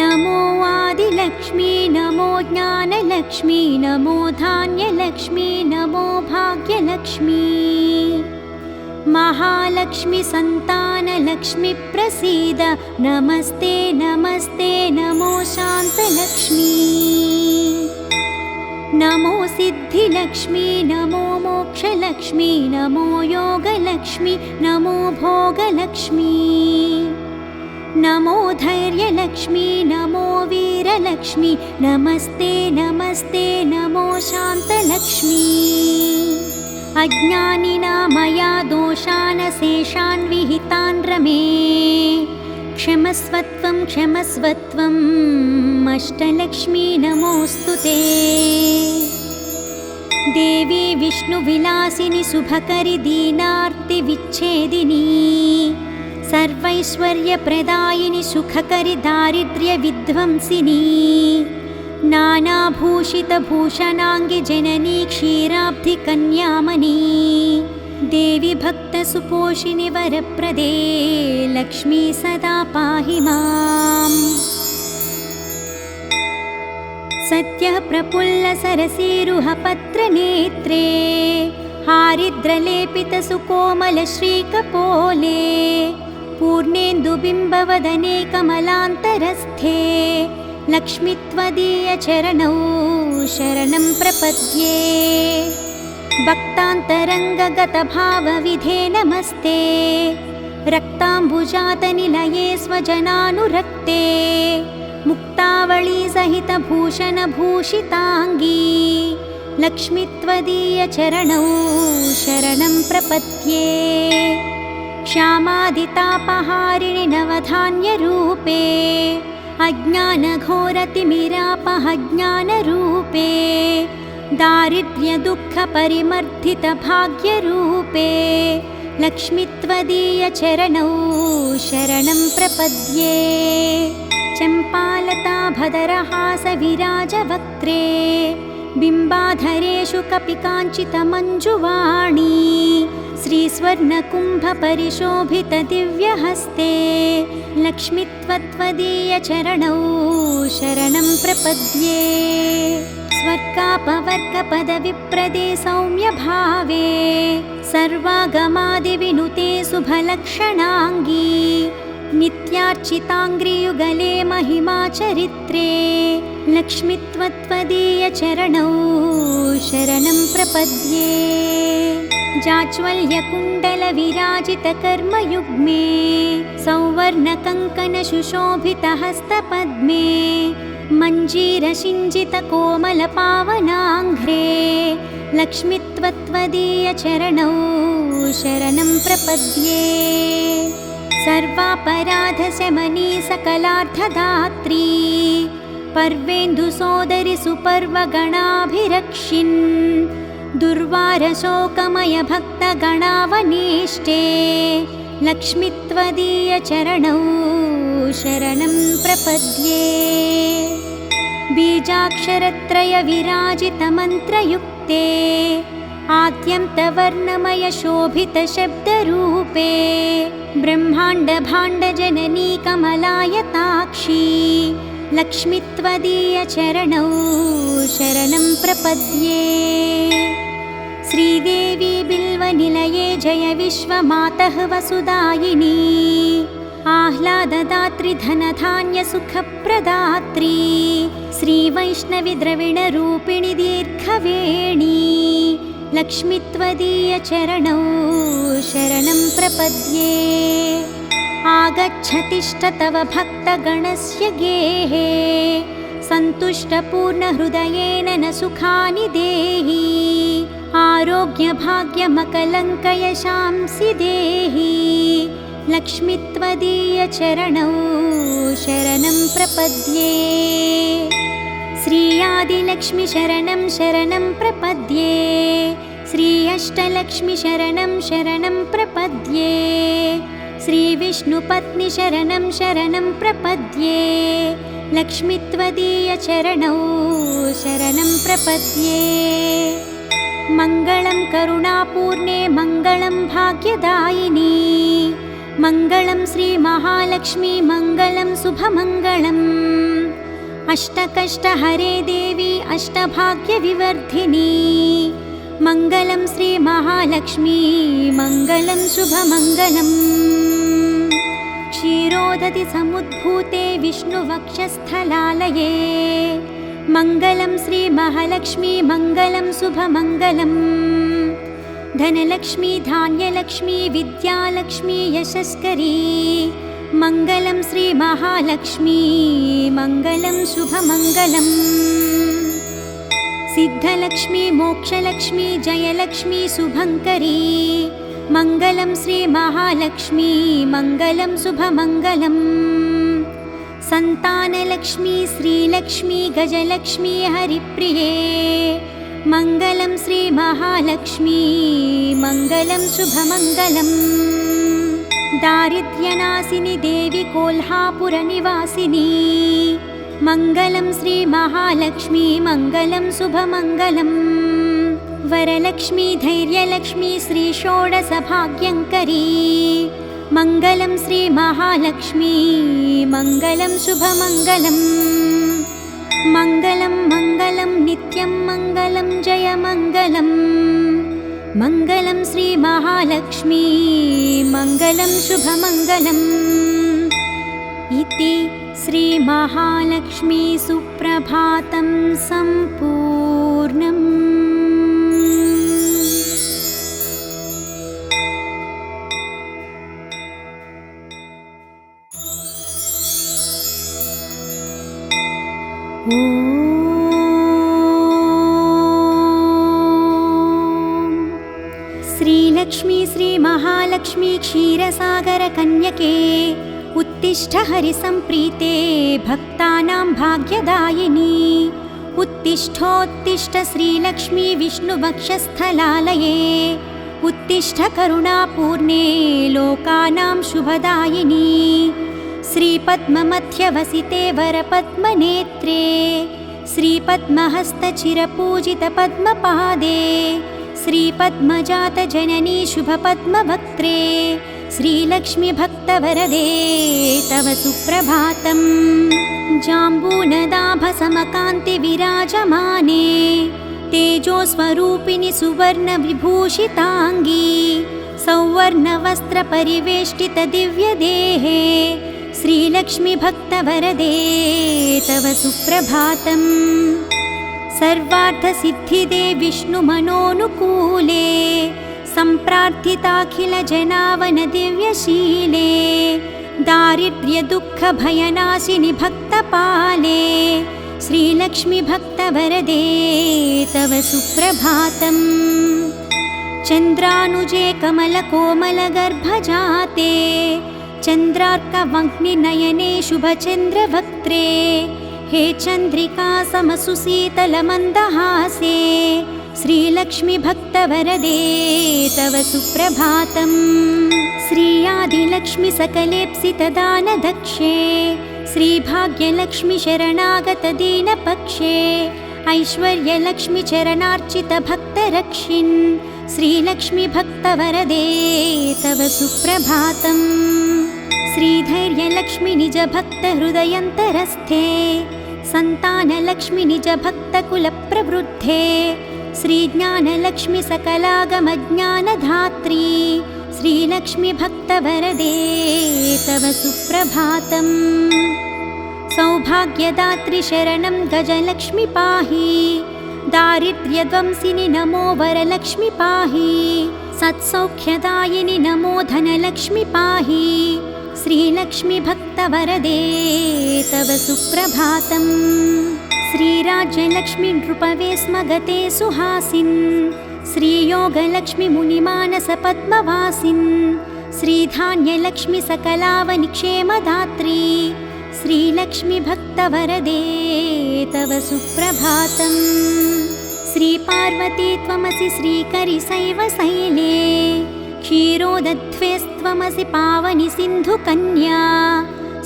नमो आदिलक्ष्मी नमो ज्ञानलक्ष्मी नमो धान्यलक्ष्मी नमो भाग्यलक्ष्मी महालक्ष्मी संतानलक्ष्मी प्रसीद नमस्ते नमस्ते नमो शान्तलक्ष्मी। नमो सिद्धिलक्ष्मी नमो मोक्षलक्ष्मी नमो योगलक्ष्मी नमो भोगलक्ष्मी नमो धैर्यलक्ष्मी नमो वीरलक्ष्मी नमस्ते नमस्ते नमो शान्तलक्ष्मी। अज्ञानिना मया दोषान् शेषान् विहितान् रमे क्षमस्वत्वं क्षमस्वत्वम् अष्टलक्ष्मी नमोऽस्तु ते। देवी विष्णुविलासिनि शुभकरि दीनार्तिविच्छेदिनी सर्वैश्वर्यप्रदायिनि सुखकरि दारिद्र्यविध्वंसिनी नानाभूषितभूषणाङ्गि जननी क्षीराब्धिकन्यामणी देवी भक्तसुपोषिणि वरप्रदे लक्ष्मी सदा पाहि माम्। सत्यः प्रफुल्लसरसीरुहपत्रनेत्रे हारिद्रलेपितसुकोमलश्रीकपोले पूर्णेन्दुबिम्बवदने कमलान्तरस्थे लक्ष्मी त्वदीयचरणौ शरणं प्रपद्ये। भक्तान्तरङ्गगतभावविधे नमस्ते रक्ताम्बुजातनिलये स्वजनानुरक्ते मुक्तावळी सहितभूषणभूषिताङ्गी लक्ष्मी त्वदीयचरणौ शरणं प्रपद्ये। क्षामादितापहारिणि नवधान्यरूपे अज्ञानघोरतिमिरापहज्ञानरूपे दारिद्र्यदुःखपरिमर्दितभाग्यरूपे लक्ष्मी त्वदीयचरणौ शरणं प्रपद्ये। चम्पालताभदरहासविराजवक्त्रे बिम्बाधरेषु कपिकाञ्चितमञ्जुवाणी श्रीस्वर्णकुम्भपरिशोभितदिव्यहस्ते लक्ष्मी त्वदीयचरणौ शरणं प्रपद्ये। स्वर्गापवर्गपदविप्रदे सौम्यभावे सर्वागमादिविनुते शुभलक्षणाङ्गी नित्यार्चिताङ्घ्रियुगले महिमाचरित्रे लक्ष्मी त्वदीयचरणौ शरणं प्रपद्ये। जाज्वल्यकुण्डलविराजितकर्मयुग्मे सौवर्णकङ्कणसुशोभितहस्तपद्मे मञ्जीरसिञ्जितकोमलपावनाङ्घ्रे लक्ष्मीत्वदीयचरणौ शरणं प्रपद्ये। सर्वापराधशमनी सकलार्थदात्री पर्वेन्दुसोदरि सुपर्वगणाभिरक्षिन् दुर्वारशोकमयभक्तगणावनेष्टे लक्ष्मीत्वदीयचरणौ शरणं प्रपद्ये। बीजाक्षरत्रयविराजितमन्त्रयुक्ते आद्यन्तवर्णमयशोभितशब्दरूपे ब्रह्माण्डभाण्डजननी कमलायताक्षी लक्ष्मीत्वदीयचरणौ शरणं प्रपद्ये। श्रीदेवी बिल्वनिलये जय विश्वमातः वसुदायिनी आह्लाददात्री धनधान्यसुखप्रदात्री श्रीवैष्णवी द्रविणरूपिणी दीर्घवेणी लक्ष्मीत्वदीयचरणौ शरणं प्रपद्ये। आगच्छतिष्ठ तव भक्तगणस्य गेहे सन्तुष्टपूर्णहृदयेन न सुखानि देहि आरोग्यभाग्यमकलङ्कयशांसि देहि लक्ष्मीत्वदीयचरणौ शरणं प्रपद्ये। श्री आदिलक्ष्मी शरणं शरणं प्रपद्ये। श्री अष्टलक्ष्मी शरणं शरणं प्रपद्ये। श्री विष्णुपत्नी शरणं शरणं प्रपद्ये। लक्ष्मीत्वदीयचरणौ शरणं प्रपद्ये। मङ्गलं करुणापूर्णे मङ्गलं भाग्यदायिनी मङ्गलं श्रीमहालक्ष्मी मङ्गलं शुभमङ्गलम् अष्टकष्टहरे देवी अष्टभाग्यविवर्धिनी मङ्गलं श्रीमहालक्ष्मी मङ्गलं शुभमङ्गलम्। क्षीरोदधि समुद्भूते विष्णुवक्षस्थलालये मङ्गलं श्रीमहालक्ष्मी मङ्गलं शुभमङ्गलम्। धनलक्ष्मी धान्यलक्ष्मी विद्यालक्ष्मी यशस्करी मङ्गलं श्रीमहालक्ष्मी मङ्गलं शुभमङ्गलम्। सिद्धलक्ष्मी मोक्षलक्ष्मी जयलक्ष्मी शुभङ्करी मङ्गलं श्रीमहालक्ष्मी मङ्गलं शुभमङ्गलम्। सन्तानलक्ष्मी श्रीलक्ष्मी गजलक्ष्मी हरिप्रिये मङ्गलं श्रीमहालक्ष्मी मङ्गलं शुभमङ्गलम्। दारिद्र्यनाशिनी देवी कोल्हापुरनिवासिनी मङ्गलं श्रीमहालक्ष्मी मङ्गलं शुभमङ्गलम्। वरलक्ष्मी धैर्यलक्ष्मी श्रीषोडशभाग्यङ्करी मङ्गलं श्रीमहालक्ष्मी मङ्गलं शुभमङ्गलम्। मङ्गलं मङ्गलं नित्यं मङ्गलं जयमङ्गलम् मङ्गलं श्रीमहालक्ष्मी मङ्गलं शुभमङ्गलम्। इति श्रीमहालक्ष्मी सुप्रभातं सम्पूर्णम्। श्रीलक्ष्मी श्रीमहालक्ष्मी क्षीरसागरकन्यके उत्तिष्ठ हरिसम्प्रीते भक्तानां भाग्यदायिनी उत्तिष्ठोत्तिष्ठ श्रीलक्ष्मी विष्णुवक्षस्थलालये उत्तिष्ठ करुणापूर्णे लोकानां शुभदायिनी श्रीपद्ममध्यवसिते वरपद्मनेत्रे श्रीपद्महस्तचिरपूजितपद्मपादे श्रीपद्मजातजननी शुभपद्मवक्त्रे श्रीलक्ष्मी भक्तवरदे तव सुप्रभातम्। जाम्बूनदाभसमकान्तिविराजमाने तेजोस्वरूपिणि सुवर्णविभूषिताङ्गी सौवर्णवस्त्रपरिवेष्टितदिव्यदेहे श्रीलक्ष्मी भक्तवरदे तव सुप्रभातम्। सर्वार्थसिद्धिदे विष्णुमनोनुकूले सम्प्रार्थिताखिलजनावन दिव्यशीले दारिद्र्यदुःखभयनाशिनि भक्तपाले श्रीलक्ष्मी भक्तवरदे तव सुप्रभातम्। चन्द्रानुजे कमलकोमलगर्भजाते चन्द्रार्कवह्निनयने शुभचन्द्रवक्त्रे हे चन्द्रिका समसुशीतलमन्दहासे श्रीलक्ष्मी भक्तवरदे तव सुप्रभातम्। श्रीयादिलक्ष्मी सकलेप्सितदानदक्षे श्रीभाग्यलक्ष्मी शरणागतदीनपक्षे ऐश्वर्यलक्ष्मी चरणार्चितभक्तरक्षिन् श्रीलक्ष्मी भक्तवरदे तव सुप्रभातम्। श्रीधैर्यलक्ष्मी निजभक्तहृदयन्तरस्थे सन्तानलक्ष्मी निजभक्तकुलप्रवृद्धे श्रीज्ञानलक्ष्मी सकलागमज्ञानधात्री श्रीलक्ष्मी भक्तवरदे तव सुप्रभातम्। सौभाग्यदात्री शरणं गजलक्ष्मी पाहि दारिद्र्यध्वंसिनि नमो वरलक्ष्मी पाहि सत्सौख्यदायिनि नमो धनलक्ष्मी पाहि श्रीलक्ष्मी भक्तवरदे तव सुप्रभातम्। श्रीराज्यलक्ष्मी नृपवे स्म गते सुहासिन् श्रीयोगलक्ष्मी मुनिमानसपद्मवासिन् श्रीधान्यलक्ष्मी सकलावनिक्षेमदात्री श्रीलक्ष्मी भक्तवरदे तव सुप्रभातम्। श्रीपार्वती त्वमसि श्रीकरिशैवशैले क्षीरोदध्वेस्त्वमसि पावनि सिन्धुकन्या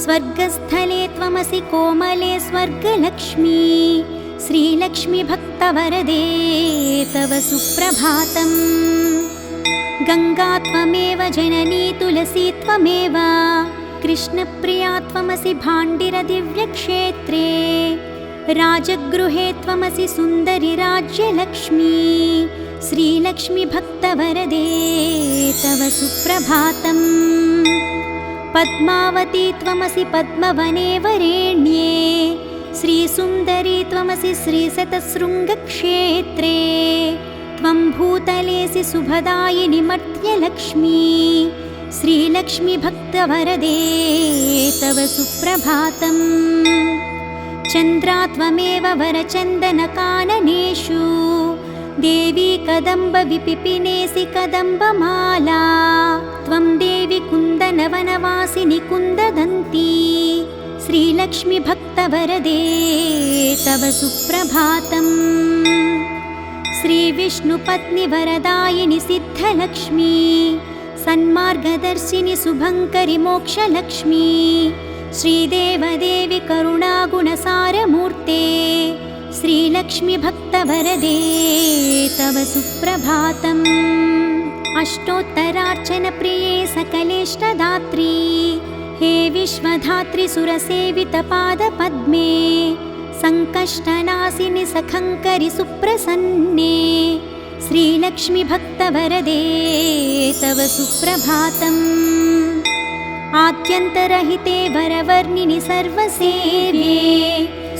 स्वर्गस्थले त्वमसि कोमले स्वर्गलक्ष्मी श्रीलक्ष्मी भक्तवरदे तव सुप्रभातम्। गङ्गा त्वमेव जननी तुलसी त्वमेव कृष्णप्रिया त्वमसि भाण्डिरदिव्यक्षेत्रे राजगृहे त्वमसि सुन्दरि राज्यलक्ष्मी श्रीलक्ष्मी भक्तवरदे तव सुप्रभातम्। पद्मावती त्वमसि पद्मवने वरेण्ये श्रीसुन्दरी त्वमसि श्रीशतशृङ्गक्षेत्रे त्वं भूतलेसि शुभदायिनि मर्त्यलक्ष्मी श्रीलक्ष्मी भक्तवरदे तव सुप्रभातम्। चन्द्रा त्वमेव वरचन्दनकाननेषु देवी कदम्बविपिपिनेसि कदम्बमाला त्वं देवी कुन्दनवनवासिनि कुन्ददन्ती श्रीलक्ष्मी भक्तवरदे तव सुप्रभातम्। श्रीविष्णुपत्नि वरदायिनि सिद्धलक्ष्मी सन्मार्गदर्शिनि शुभङ्करि मोक्षलक्ष्मी श्रीदेवदेवी करुणागुणसारमूर्ते श्रीलक्ष्मी भक्तवरदे तव सुप्रभातम्। अष्टोत्तरार्चनप्रिये सकलेष्टदात्री हे विश्वधात्री सुरसेवितपादपद्मे सङ्कष्टनाशिनि सखङ्करि सुप्रसन्ने श्रीलक्ष्मी भक्तवरदे तव सुप्रभातम्। आद्यन्तरहिते वरवर्णिनि सर्वसेव्ये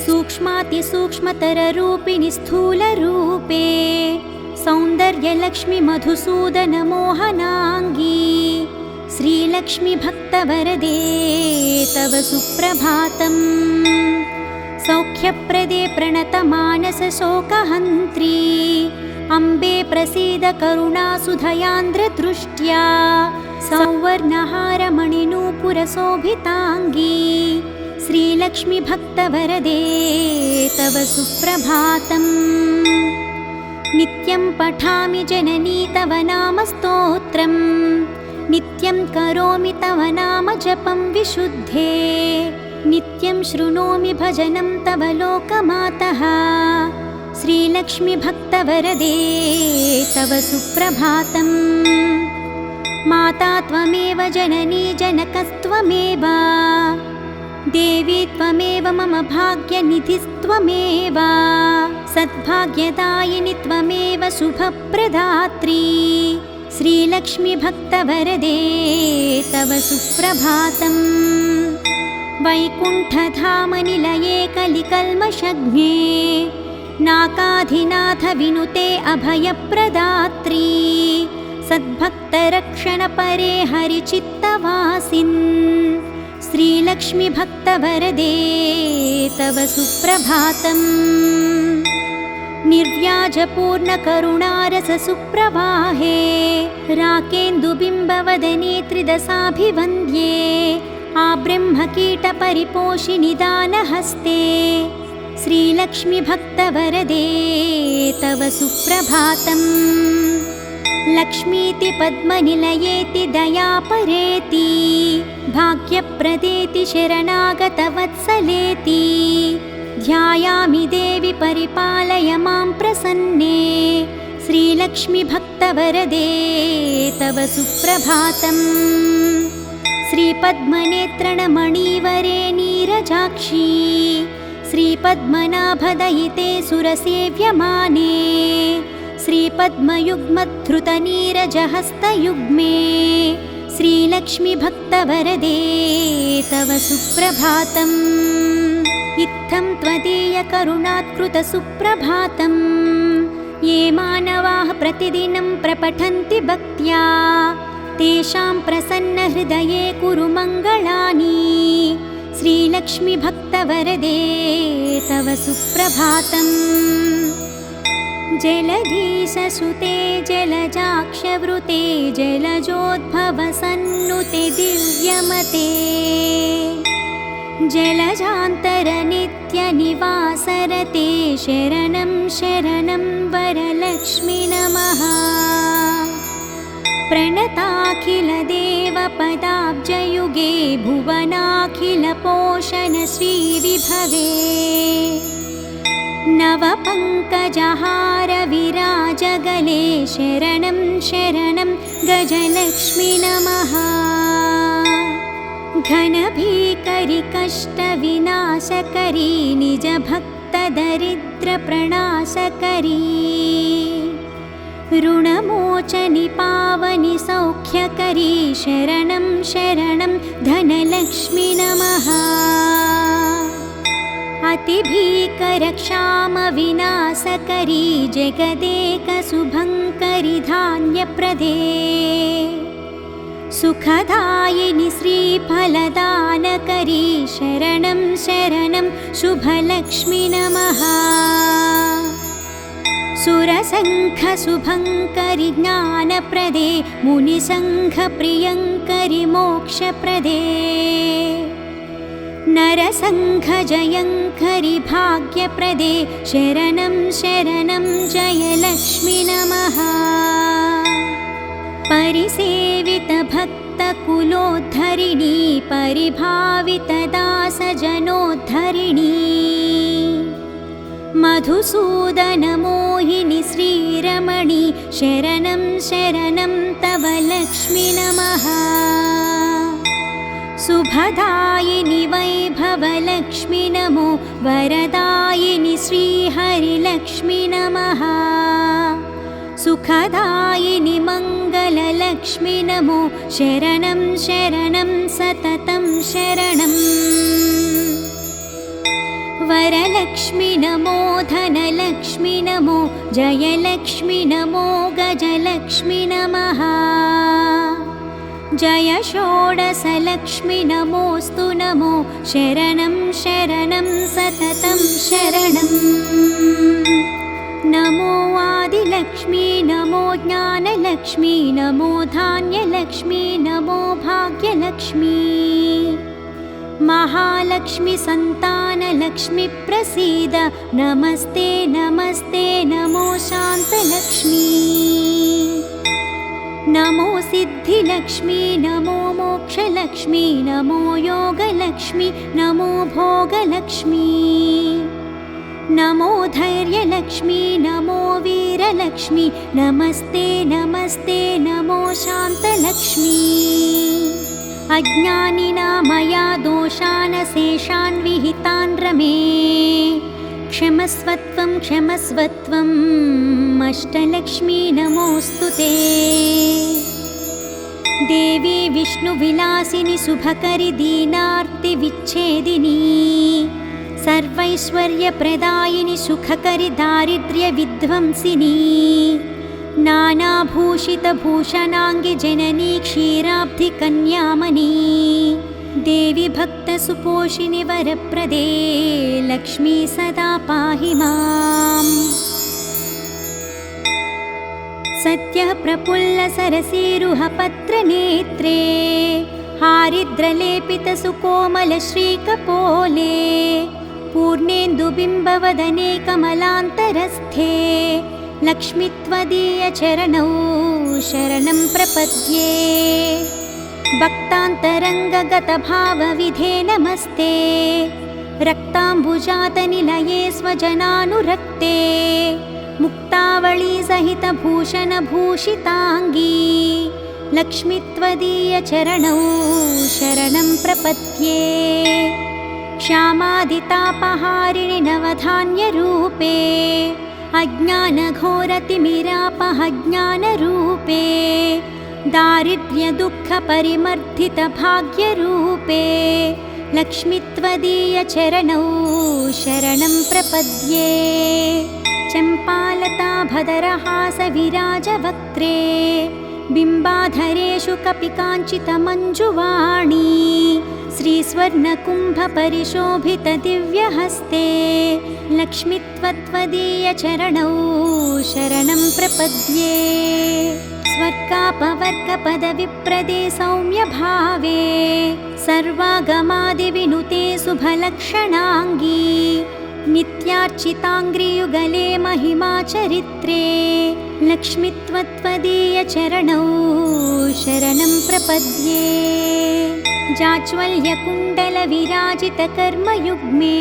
सूक्ष्मातिसूक्ष्मतररूपिणि स्थूलरूपे सौन्दर्यलक्ष्मी मधुसूदनमोहनाङ्गी श्रीलक्ष्मी भक्तवरदे तव सुप्रभातम्। सौख्यप्रदे प्रणतमानसशोकहन्त्री अम्बे प्रसीद करुणासुधयान्द्रदृष्ट्या सौवर्णहारमणिनूपुरशोभिताङ्गी श्रीलक्ष्मी भक्तवरदे तव सुप्रभातम्। नित्यं पठामि जननी तव नामस्तोत्रम् नित्यं करोमि तव नाम जपं विशुद्धे नित्यं शृणोमि भजनं तव लोकमातः श्रीलक्ष्मी भक्तवरदे तव सुप्रभातम्। माता त्वमेव जननी जनकस्त्वमेव देवी त्वमेव मम भाग्यनिधिस्त्वमेव सद्भाग्यदायिनि त्वमेव शुभप्रदात्री श्रीलक्ष्मी भक्तवरदे तव सुप्रभातम्। वैकुण्ठधामनिलये कलिकल्मषघ्ने नाकाधिनाथ विनुते अभयप्रदात्री सद्भक्तरक्षणपरे हरिचित्तवासिन् श्रीलक्ष्मी भक्तवरदे तव सुप्रभातम् निर्व्याजपूर्णकरुणारससुप्रवाहे राकेन्दुबिम्बवदने त्रिदशाभिवन्द्ये आब्रह्मकीटपरिपोषिनि दानहस्ते श्रीलक्ष्मी भक्तवरदे तव सुप्रभातम् लक्ष्मीति पद्मनिलयेति दयापरेति भाग्यप्रदेति शरणागतवत्सलेति ध्यायामि देवि परिपालय मां प्रसन्ने श्रीलक्ष्मी भक्तवरदे तव सुप्रभातम् श्रीपद्मनेत्रणमणिवरे नीरजाक्षी श्रीपद्मनाभदयिते सुरसेव्यमाने श्रीपद्मयुग्मधृतनीरजहस्तयुग्मे श्रीलक्ष्मी भक्तवरदे तव सुप्रभातम् इत्थं त्वदीयकरुणात्कृतसुप्रभातम् ये मानवाः प्रतिदिनं प्रपठन्ति भक्त्या तेषां प्रसन्नहृदये कुरु मङ्गलानि श्रीलक्ष्मी भक्तवरदे तव सुप्रभातम् जलधीशसुते जलजाक्षवृते जलजोद्भवसन्नुते दिव्यमते जलजान्तरनित्यनिवासरते शरणं शरणं वरलक्ष्मी नमः प्रणताखिलदेवपदाब्जयुगे भुवनाखिलपोषणश्रीविभवे नवपङ्कजहारविराजगले शरणं शरणं गजलक्ष्मी नमः घनभीकरि कष्टविनाशकरी निजभक्तदरिद्रप्रणाशकरी ऋणमोचनि पावनि सौख्यकरी शरणं शरणं धनलक्ष्मी नमः अतिभीकरक्षामविनाशकरी जगदेकशुभङ्करि धान्यप्रदे सुखदायिनि श्रीफलदानकरी शरणं शरणं शुभलक्ष्मी नमः सुरसङ्घशुभङ्करि ज्ञानप्रदे मुनिसङ्घप्रियङ्करि मोक्षप्रदे नरसङ्घजयङ्करि भाग्यप्रदे शरणं शरणं जयलक्ष्मी नमः परिसेवितभक्तकुलोद्धरिणी परिभावितदासजनोद्धरिणी मधुसूदनमोहिनि श्रीरमणि शरणं शरणं तव लक्ष्मी नमः शुभदायिनि वैभवलक्ष्मी नमो वरदायिनि श्रीहरिलक्ष्मी नमः सुखदायिनि मङ्गललक्ष्मी नमो शरणं शरणं सततं शरणम् वरलक्ष्मी नमो धनलक्ष्मी नमो जयलक्ष्मी नमो गजलक्ष्मी नमः जय षोडशलक्ष्मी नमोऽस्तु नमो शरणं शरणं सततं शरणम् नमो आदिलक्ष्मी नमो ज्ञानलक्ष्मी नमो धान्यलक्ष्मी नमो भाग्यलक्ष्मी महालक्ष्मी संतानलक्ष्मी प्रसीद नमस्ते नमस्ते नमो शान्तलक्ष्मी नमो सिद्धिलक्ष्मी नमो मोक्षलक्ष्मी नमो योगलक्ष्मी नमो भोगलक्ष्मी नमो धैर्यलक्ष्मी नमो वीरलक्ष्मी नमस्ते नमस्ते नमो शान्तलक्ष्मी अज्ञानिना मया दोषानशेषान् विहितान् रमे क्षमस्वत्वं क्षमस्वत्वम् अष्टलक्ष्मी नमोऽस्तु ते देवी विष्णुविलासिनि शुभकरि दीनार्तिविच्छेदिनी सर्वैश्वर्यप्रदायिनि सुखकरि दारिद्र्यविध्वंसिनी नानाभूषितभूषणाङ्गि जननी क्षीराब्धिकन्यामणी देवी भक्तसुपोषिणि वरप्रदे लक्ष्मी सदा पाहि माम्। सत्यः प्रफुल्लसरसीरुहपत्रनेत्रे हारिद्रलेपितसुकोमलश्रीकपोले पूर्णेन्दुबिम्बवदने कमलान्तरस्थे लक्ष्मी त्वदीयचरणौ शरणं प्रपद्ये। भक्तान्तरङ्गगतभावविधे नमस्ते रक्ताम्बुजातनिलये स्वजनानुरक्ते मुक्तावळी सहितभूषणभूषिताङ्गी लक्ष्मी त्वदीयचरणौ शरणं प्रपद्ये। श्यामादितापहारिणि नवधान्यरूपे अज्ञानघोरतिमिरापहज्ञानरूपे दारिद्र्यदुःखपरिमर्दितभाग्यरूपे लक्ष्मी त्वदीयचरणौ शरणं प्रपद्ये। चम्पालताभदरहासविराजवक्त्रे बिम्बाधरेषु कपिकाञ्चितमञ्जुवाणी श्रीस्वर्णकुम्भपरिशोभितदिव्यहस्ते लक्ष्मी त्वदीयचरणौ शरणं प्रपद्ये। स्वर्गापवर्गपदविप्रदे सौम्यभावे सर्वागमादिविनुते शुभलक्षणाङ्गी नित्यार्चिताङ्घ्रियुगले महिमाचरित्रे लक्ष्मी त्वदीयचरणौ शरणं प्रपद्ये। जाज्वल्यकुण्डलविराजितकर्मयुग्मे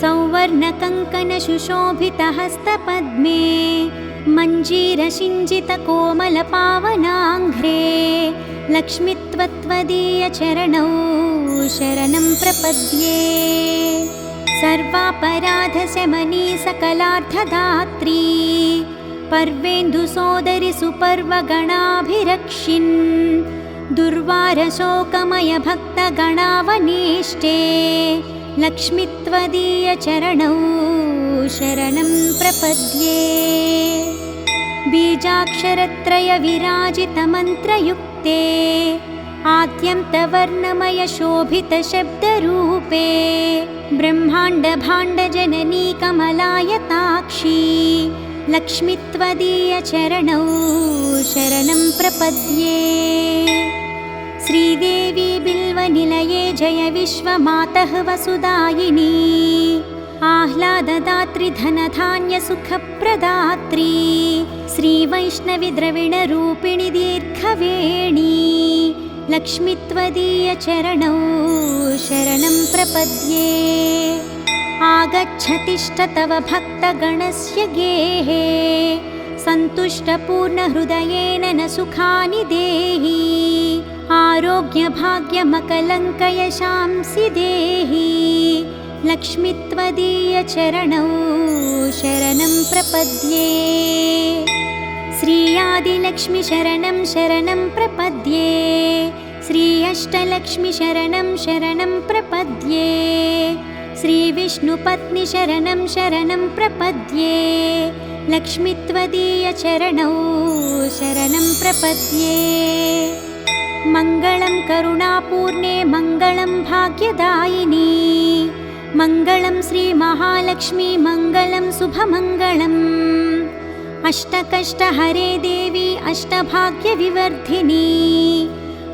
सौवर्णकङ्कणसुशोभितहस्तपद्मे मञ्जीरसिञ्जितकोमलपावनाङ्घ्रे लक्ष्मी त्वदीयचरणौ शरणं प्रपद्ये। सर्वापराधशमनी सकलार्थदात्री पर्वेन्दुसोदरि सुपर्वगणाभिरक्षिन् दुर्वारशोकमयभक्तगणावनेष्टे लक्ष्मी त्वदीयचरणौ शरणं प्रपद्ये। बीजाक्षरत्रयविराजितमन्त्रयुक्ते आद्यन्तवर्णमयशोभितशब्दरूपे ब्रह्माण्डभाण्डजननी कमलायताक्षी लक्ष्मी त्वदीयचरणौ शरणं प्रपद्ये। श्रीदेवी बिल्वनिलये जय विश्वमातः वसुदायिनी आह्लाददात्री धनधान्यसुखप्रदात्री श्रीवैष्णवी द्रविणरूपिणी दीर्घवेणी लक्ष्मी त्वदीयचरणौ शरणं प्रपद्ये। आगच्छतिष्ठ तव भक्तगणस्य गेहे सन्तुष्टपूर्णहृदयेन न सुखानि देहि आरोग्यभाग्यमकलङ्कयशांसि देहि लक्ष्मी त्वदीयचरणौ शरणं प्रपद्ये। श्री आदिलक्ष्मी शरणं शरणं प्रपद्ये। श्री अष्टलक्ष्मी शरणं शरणं प्रपद्ये। श्री विष्णुपत्नी शरणं शरणं प्रपद्ये लक्ष्मी त्वदीयचरणौ शरणं प्रपद्ये। मङ्गलं करुणापूर्णे मङ्गलं भाग्यदायिनी मङ्गलं श्रीमहालक्ष्मी मङ्गलं शुभमङ्गलम् अष्टकष्टहरे देवी अष्टभाग्यविवर्धिनी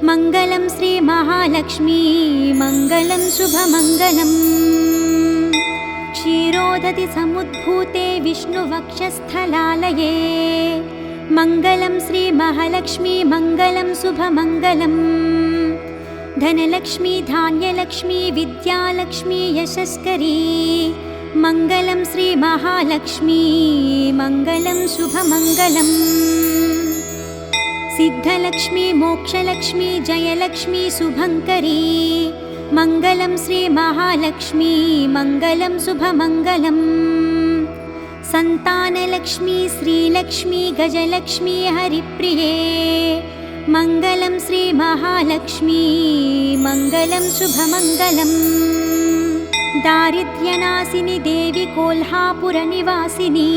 मङ्गलं श्रीमहालक्ष्मी मङ्गलं शुभमङ्गलम्। क्षीरोदधि समुद्भूते विष्णुवक्षस्थलालये मङ्गलं श्रीमहालक्ष्मी मङ्गलं शुभमङ्गलम्। धनलक्ष्मी धान्यलक्ष्मी विद्यालक्ष्मी यशस्करी मङ्गलं श्रीमहालक्ष्मी मङ्गलं शुभमङ्गलम्। सिद्धलक्ष्मी मोक्षलक्ष्मी जयलक्ष्मी शुभङ्करी मङ्गलं श्रीमहालक्ष्मी मङ्गलं शुभमङ्गलम्। सन्तानलक्ष्मी श्रीलक्ष्मी गजलक्ष्मी हरिप्रिये मङ्गलं श्रीमहालक्ष्मी मङ्गलं शुभमङ्गलम्। दारिद्र्यनाशिनी देवी कोल्हापुरनिवासिनी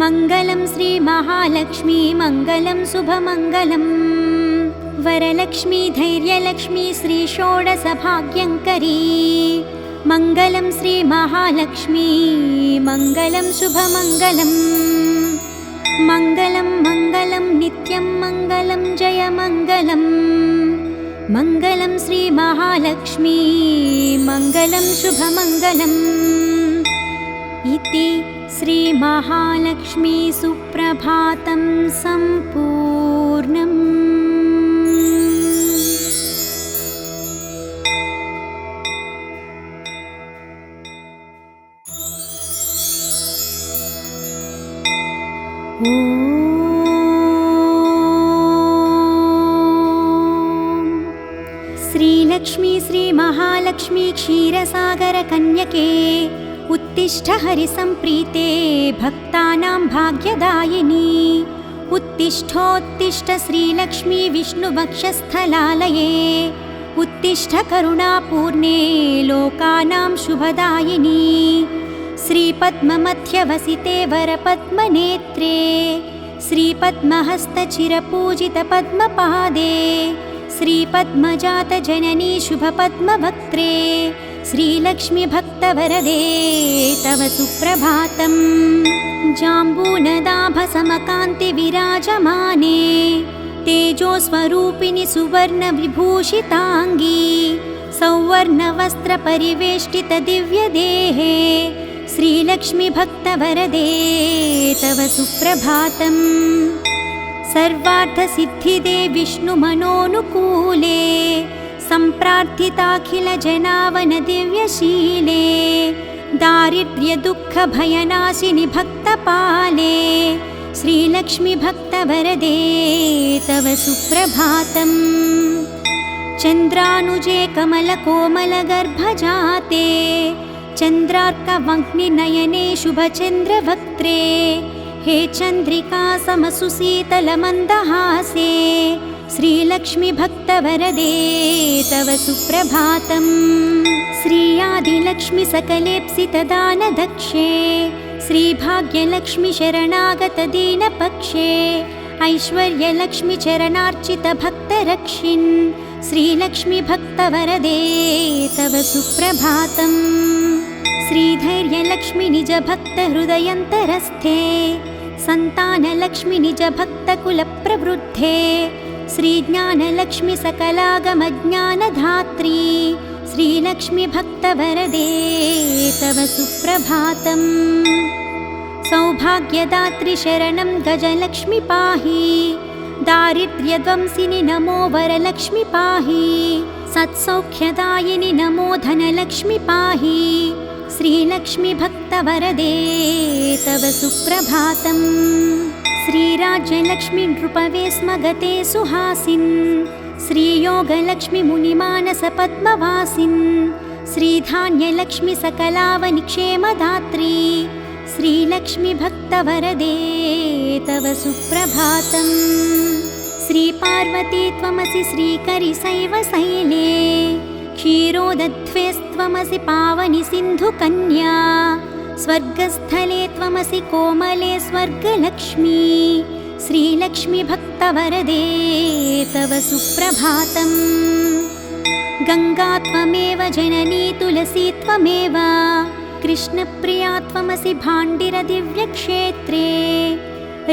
मङ्गलं श्रीमहालक्ष्मी मङ्गलं शुभमङ्गलम् वरलक्ष्मी धैर्यलक्ष्मी श्रीषोडशभाग्यङ्करी मङ्गलं श्रीमहालक्ष्मी मङ्गलं शुभमङ्गलम् मङ्गलं मङ्गलं नित्यं मङ्गलं जयमङ्गलम् मङ्गलं श्रीमहालक्ष्मी मङ्गलं शुभमङ्गलम् इति श्रीमहालक्ष्मी सुप्रभातं सम्पूर्णम्। श्रीलक्ष्मी श्रीमहालक्ष्मी क्षीरसागरकन्यके उत्तिष्ठ हरिसम्प्रीते भक्तानां भाग्यदायिनी उत्तिष्ठोत्तिष्ठ श्रीलक्ष्मी विष्णुवक्षस्थलालये उत्तिष्ठ करुणापूर्णे लोकानां शुभदायिनी श्रीपद्ममध्यवसिते वरपद्मनेत्रे श्रीपद्महस्तचिरपूजितपद्मपादे श्रीपद्मजातजननी शुभपद्मवक्त्रे श्रीलक्ष्मी भक्तवरदे तव सुप्रभातम्। जाम्बूनदाभसमकान्तिविराजमाने तेजोस्वरूपिणि सुवर्णविभूषिताङ्गी सौवर्णवस्त्रपरिवेष्टितदिव्यदेहे श्रीलक्ष्मी भक्तवरदे तव सुप्रभातम्। सर्वार्थसिद्धिदे विष्णुमनोनुकूले सम्प्रार्थिताखिलजनावनदिव्यशीले दारिद्र्यदुःखभयनाशिनि भक्तपाले श्रीलक्ष्मी भक्तवरदे तव सुप्रभातम्। चन्द्रानुजे कमलकोमलगर्भजाते चन्द्रार्कवह्निनयने शुभचन्द्रवक्त्रे हे चन्द्रिका समसुशीतलमन्दहासे श्रीलक्ष्मी भक्तवरदे तव सुप्रभातम्। श्रीयादिलक्ष्मी सकलेप्सितदानदक्षे श्रीभाग्यलक्ष्मी शरणागतदीनपक्षे ऐश्वर्यलक्ष्मी चरणार्चितभक्तरक्षिन् श्रीलक्ष्मी भक्तवरदे तव सुप्रभातम्। श्रीधैर्यलक्ष्मी निजभक्तहृदयन्तरस्थे सन्तानलक्ष्मी निजभक्तकुलप्रवृद्धे श्रीज्ञानलक्ष्मी सकलागमज्ञानधात्री श्रीलक्ष्मी भक्तवरदे तव सुप्रभातम्। सौभाग्यदात्री शरणं गजलक्ष्मी पाहि दारिद्र्यध्वंसिनि नमो वरलक्ष्मी पाहि सत्सौख्यदायिनि नमो धनलक्ष्मी पाहि श्रीलक्ष्मी भक्तवरदे तव सुप्रभातम्। श्रीराज्यलक्ष्मी नृपवे स्म गते सुहासिन् श्रीयोगलक्ष्मी मुनिमानसपद्मवासिन् श्रीधान्यलक्ष्मी सकलावनिक्षेमदात्री श्रीलक्ष्मी भक्तवरदे तव सुप्रभातम्। श्रीपार्वती त्वमसि श्रीकरिशैवशैले क्षीरोदध्वेस्त्वमसि पावनि सिन्धुकन्या स्वर्गस्थले त्वमसि कोमले स्वर्गलक्ष्मी श्रीलक्ष्मी भक्तवरदे तव सुप्रभातम्। गङ्गा त्वमेव जननी तुलसी त्वमेव कृष्णप्रिया त्वमसि भाण्डिरदिव्यक्षेत्रे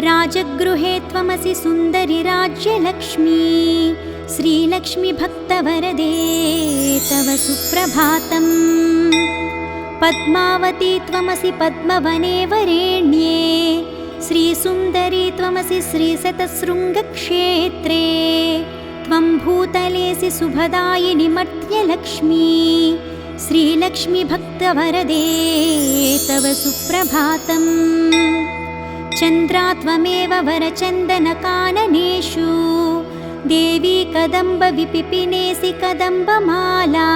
राजगृहे त्वमसि सुन्दरि राज्यलक्ष्मी श्रीलक्ष्मी भक्तवरदे तव सुप्रभातम्। पद्मावती त्वमसि पद्मवने वरेण्ये श्रीसुन्दरी त्वमसि श्रीशतशृङ्गक्षेत्रे त्वं भूतलेसि शुभदायिनि मर्त्यलक्ष्मी श्रीलक्ष्मी भक्तवरदे तव सुप्रभातम्। चन्द्रा त्वमेव वरचन्दनकाननेषु देवी कदम्बविपिपिनेसि कदम्बमाला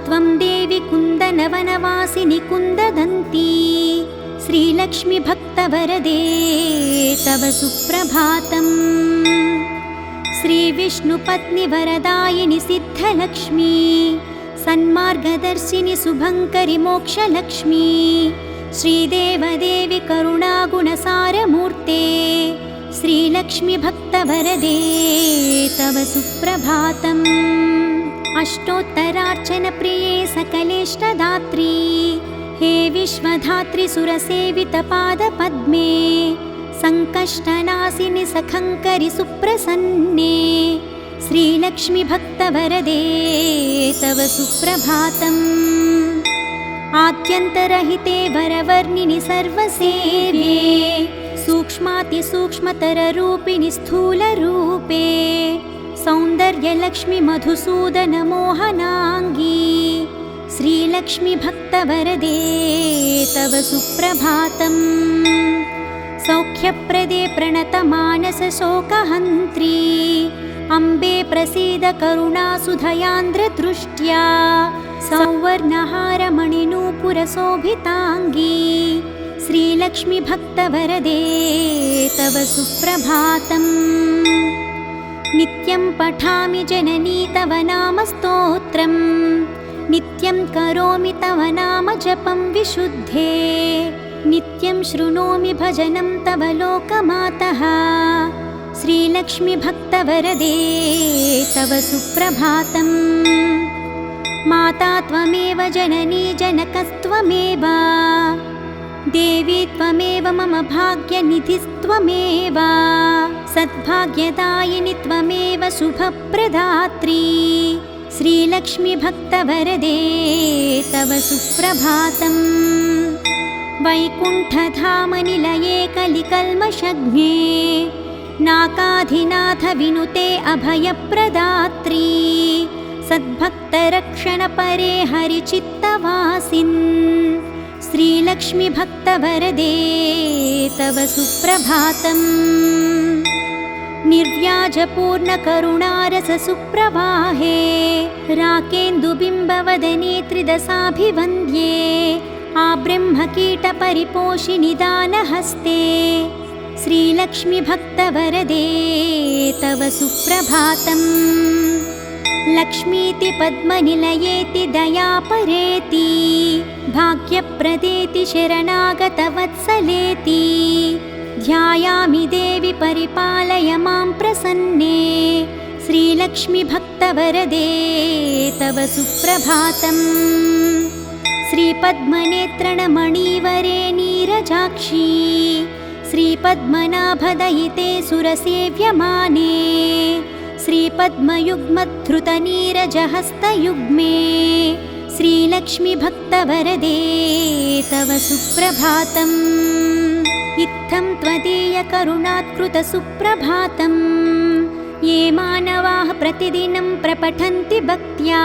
त्वं देवी कुन्दनवनवासिनि कुन्ददन्ती श्रीलक्ष्मी भक्तवरदे तव सुप्रभातम्। श्रीविष्णुपत्नि वरदायिनि सिद्धलक्ष्मी सन्मार्गदर्शिनि शुभङ्करि मोक्षलक्ष्मी श्रीदेवदेवि करुणागुणसारमूर्ते श्रीलक्ष्मी भक्तवरदे तव सुप्रभातम्। अष्टोत्तरार्चनप्रिये सकलेष्टदात्री हे विश्वधात्री सुरसेवितपादपद्मे सङ्कष्टनाशिनि सखङ्करि सुप्रसन्ने श्रीलक्ष्मी भक्तवरदे तव सुप्रभातम्। आद्यन्तरहिते वरवर्णिनि सर्वसेव्ये सूक्ष्मातिसूक्ष्मतररूपिणि स्थूलरूपे सौन्दर्यलक्ष्मि मधुसूदनमोहनाङ्गी श्रीलक्ष्मी भक्तवरदे तव सुप्रभातम्। सौख्यप्रदे प्रणतमानसशोकहन्त्री अम्बे प्रसीद करुणासुधयान्द्रदृष्ट्या सौवर्णहारमणिनूपुरशोभिताङ्गी श्रीलक्ष्मी भक्तवरदे तव सुप्रभातम्। नित्यं पठामि जननी तव नाम स्तोत्रम् नित्यं करोमि तव नाम जपं विशुद्धे नित्यं शृणोमि भजनं तव लोकमातः श्रीलक्ष्मी भक्तवरदे तव सुप्रभातम्। माता त्वमेव जननी जनकस्त्वमेव देवी त्वमेव मम भाग्यनिधिस्त्वमेव सद्भाग्यदायिनि त्वमेव शुभप्रदात्री श्रीलक्ष्मी भक्तवरदे तव सुप्रभातम्। वैकुण्ठधामनिलये कलिकल्मषघ्ने नाकाधिनाथ विनुते अभयप्रदात्री सद्भक्तरक्षणपरे हरिचित्तवासिन् श्रीलक्ष्मी भक्तवरदे तव सुप्रभातम्। निर्व्याजपूर्णकरुणारससुप्रवाहे राकेन्दुबिम्बवदने त्रिदशाभिवन्द्ये आब्रह्मकीटपरिपोषिनि दानहस्ते श्रीलक्ष्मी भक्तवरदे तव सुप्रभातम्। लक्ष्मीति पद्मनिलयेति दयापरेति भाग्यप्रदेति शरणागतवत्सलेति ध्यायामि देवि परिपालय मां प्रसन्ने श्रीलक्ष्मी भक्तवरदे तव सुप्रभातम्। श्रीपद्मनेत्रणमणिवरे नीरजाक्षी श्रीपद्मनाभदयिते सुरसेव्यमाने श्रीपद्मयुग्मधृतनीरजहस्तयुग्मे श्रीलक्ष्मी भक्तवरदे तव सुप्रभातम्। इत्थं त्वदीयकरुणात्कृतसुप्रभातम् ये मानवाः प्रतिदिनं प्रपठन्ति भक्त्या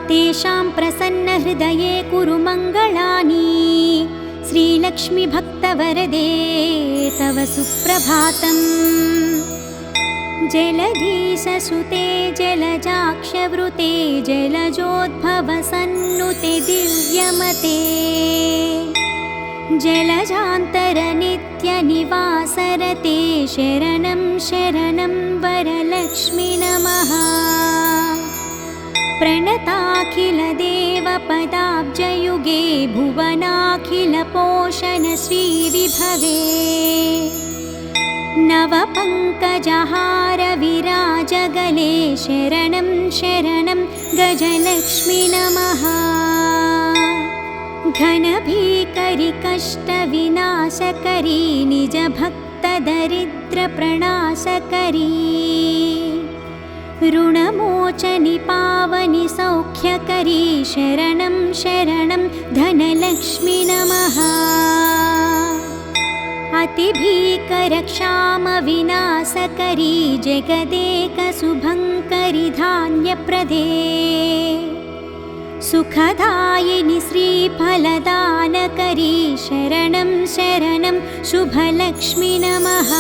तेषां प्रसन्नहृदये कुरु मङ्गलानि श्रीलक्ष्मी भक्तवरदे तव सुप्रभातम्। जलधीशसुते जलजाक्षवृते जलजोद्भवसन्नुते दिव्यमते जलजान्तरनित्यनिवासरते शरणं शरणं वरलक्ष्मी नमः। प्रणताखिलदेवपदाब्जयुगे भुवनाखिलपोषणश्रीविभवे नवपङ्कजहारविराजगले शरणं शरणं गजलक्ष्मी नमः। घनभीकरि कष्टविनाशकरी निजभक्तदरिद्रप्रणाशकरी ऋणमोचनि पावनि सौख्यकरी शरणं शरणं धनलक्ष्मी नमः। अतिभीकरक्षामविनाशकरी जगदेकशुभङ्करि धान्यप्रदे सुखदायिनि श्रीफलदानकरी शरणं शरणं शुभलक्ष्मी नमः।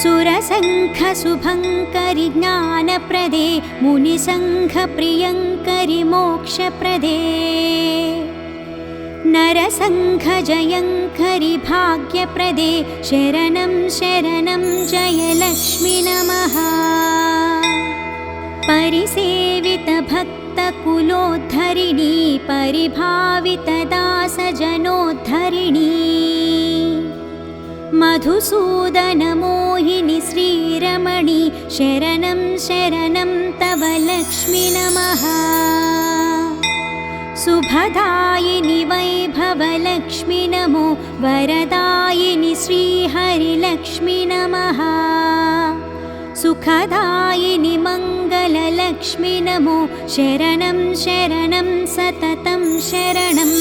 सुरसङ्घशुभङ्करि ज्ञानप्रदे मुनिसङ्घप्रियङ्करि मोक्षप्रदे नरसङ्घजयङ्करि भाग्यप्रदे शरणं शरणं जयलक्ष्मी नमः। परिसेवितभक्त कुलोद्धरिणी परिभावितदासजनोद्धरिणी मधुसूदनमोहिनि श्रीरमणि शरणं शरणं तव लक्ष्मी नमः शुभदायिनि वैभवलक्ष्मी नमो वरदायिनि श्रीहरिलक्ष्मी नमः सुखदायिनि मङ्गललक्ष्मी नमो शरणं शरणं सततं शरणम्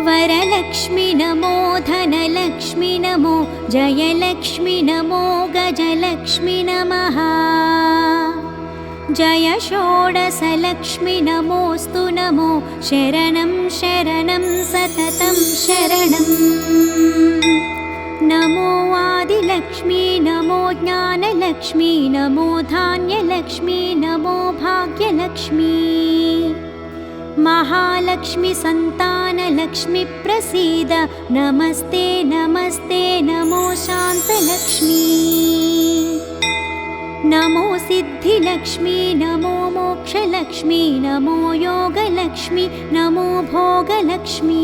वरलक्ष्मी नमो धनलक्ष्मी नमो जयलक्ष्मी नमो गजलक्ष्मी नमः जय षोडशलक्ष्मी नमोऽस्तु नमो शरणं शरणं सततं शरणम् नमो आदिलक्ष्मी नमो ज्ञानलक्ष्मी नमो धान्यलक्ष्मी नमो भाग्यलक्ष्मी महालक्ष्मी संतानलक्ष्मी प्रसीद नमस्ते नमस्ते नमो शान्तलक्ष्मी नमो सिद्धिलक्ष्मी नमो मोक्षलक्ष्मी नमो योगलक्ष्मी नमो भोगलक्ष्मी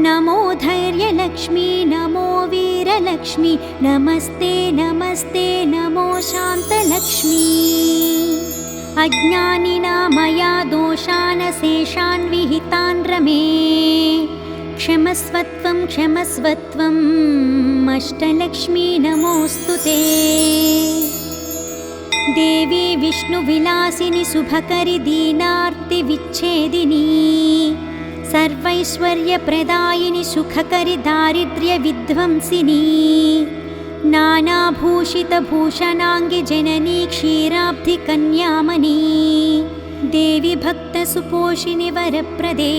नमो धैर्यलक्ष्मी नमो वीरलक्ष्मी नमस्ते नमस्ते नमो शान्तलक्ष्मी अज्ञानिना मया दोषान् शेषान् विहितान् रमे क्षमस्वत्वं क्षमस्वत्वम् अष्टलक्ष्मी नमोऽस्तु ते देवी विष्णुविलासिनि शुभकरि दीनार्तिविच्छेदिनी सर्वैश्वर्यप्रदायिनि सुखकरि दारिद्र्यविध्वंसिनी नानाभूषितभूषणाङ्गि जननी क्षीराब्धिकन्यामणी देवी भक्तसुपोषिणि वरप्रदे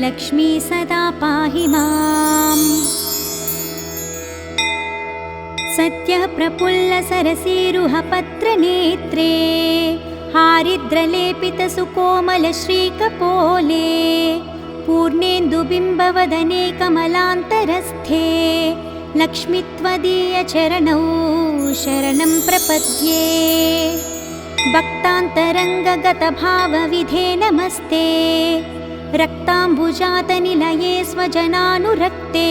लक्ष्मी सदा पाहि माम् सत्यः प्रफुल्लसरसीरुहपत्रनेत्रे हारिद्रलेपितसुकोमलश्रीकपोले पूर्णेन्दुबिम्बवदने कमलान्तरस्थे लक्ष्मी त्वदीयचरणौ शरणं प्रपद्ये भक्तान्तरङ्गगतभावविधे नमस्ते रक्ताम्बुजातनिलये स्वजनानुरक्ते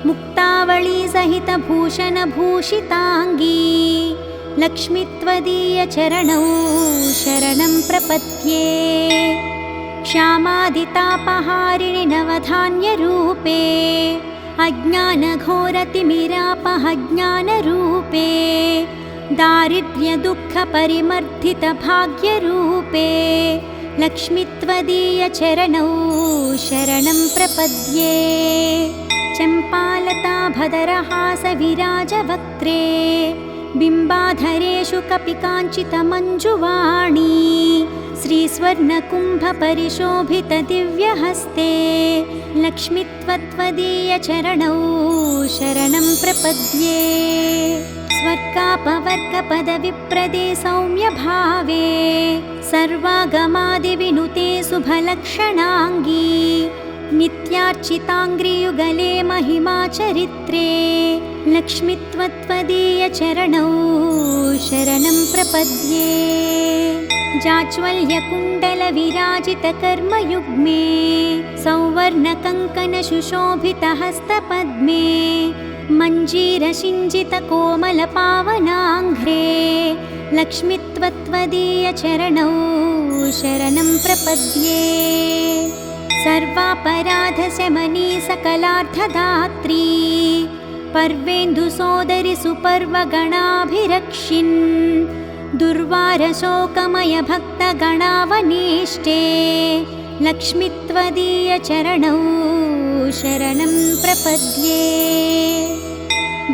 मुक्तावळी सहितभूषणभूषिताङ्गी लक्ष्मी त्वदीयचरणौ शरणं प्रपद्ये श्यामादितापहारिणि नवधान्यरूपे अज्ञानघोरतिमिरापहज्ञानरूपे दारिद्र्यदुःखपरिमर्दितभाग्यरूपे लक्ष्मी त्वदीयचरणौ शरणं प्रपद्ये चम्पालताभदरहासविराजवक्त्रे बिम्बाधरेषु कपिकाञ्चितमञ्जुवाणी श्रीस्वर्णकुम्भपरिशोभितदिव्यहस्ते लक्ष्मी त्वदीयचरणौ शरणं प्रपद्ये स्वर्गापवर्गपदविप्रदे सौम्यभावे सर्वागमादिविनुते शुभलक्षणाङ्गी नित्यार्चिताङ्घ्रियुगले महिमाचरित्रे लक्ष्मी त्वदीयचरणौ शरणं प्रपद्ये जाज्वल्यकुण्डलविराजितकर्मयुग्मे सौवर्णकङ्कणसुशोभितहस्तपद्मे मञ्जीरसिञ्जितकोमलपावनाङ्घ्रे लक्ष्मी त्वदीयचरणौ शरणं प्रपद्ये सर्वापराधशमनी सकलार्थदात्री पर्वेन्दुसोदरि सुपर्वगणाभिरक्षिन् दुर्वारशोकमयभक्तगणावनेष्टे लक्ष्मी त्वदीयचरणौ शरणं प्रपद्ये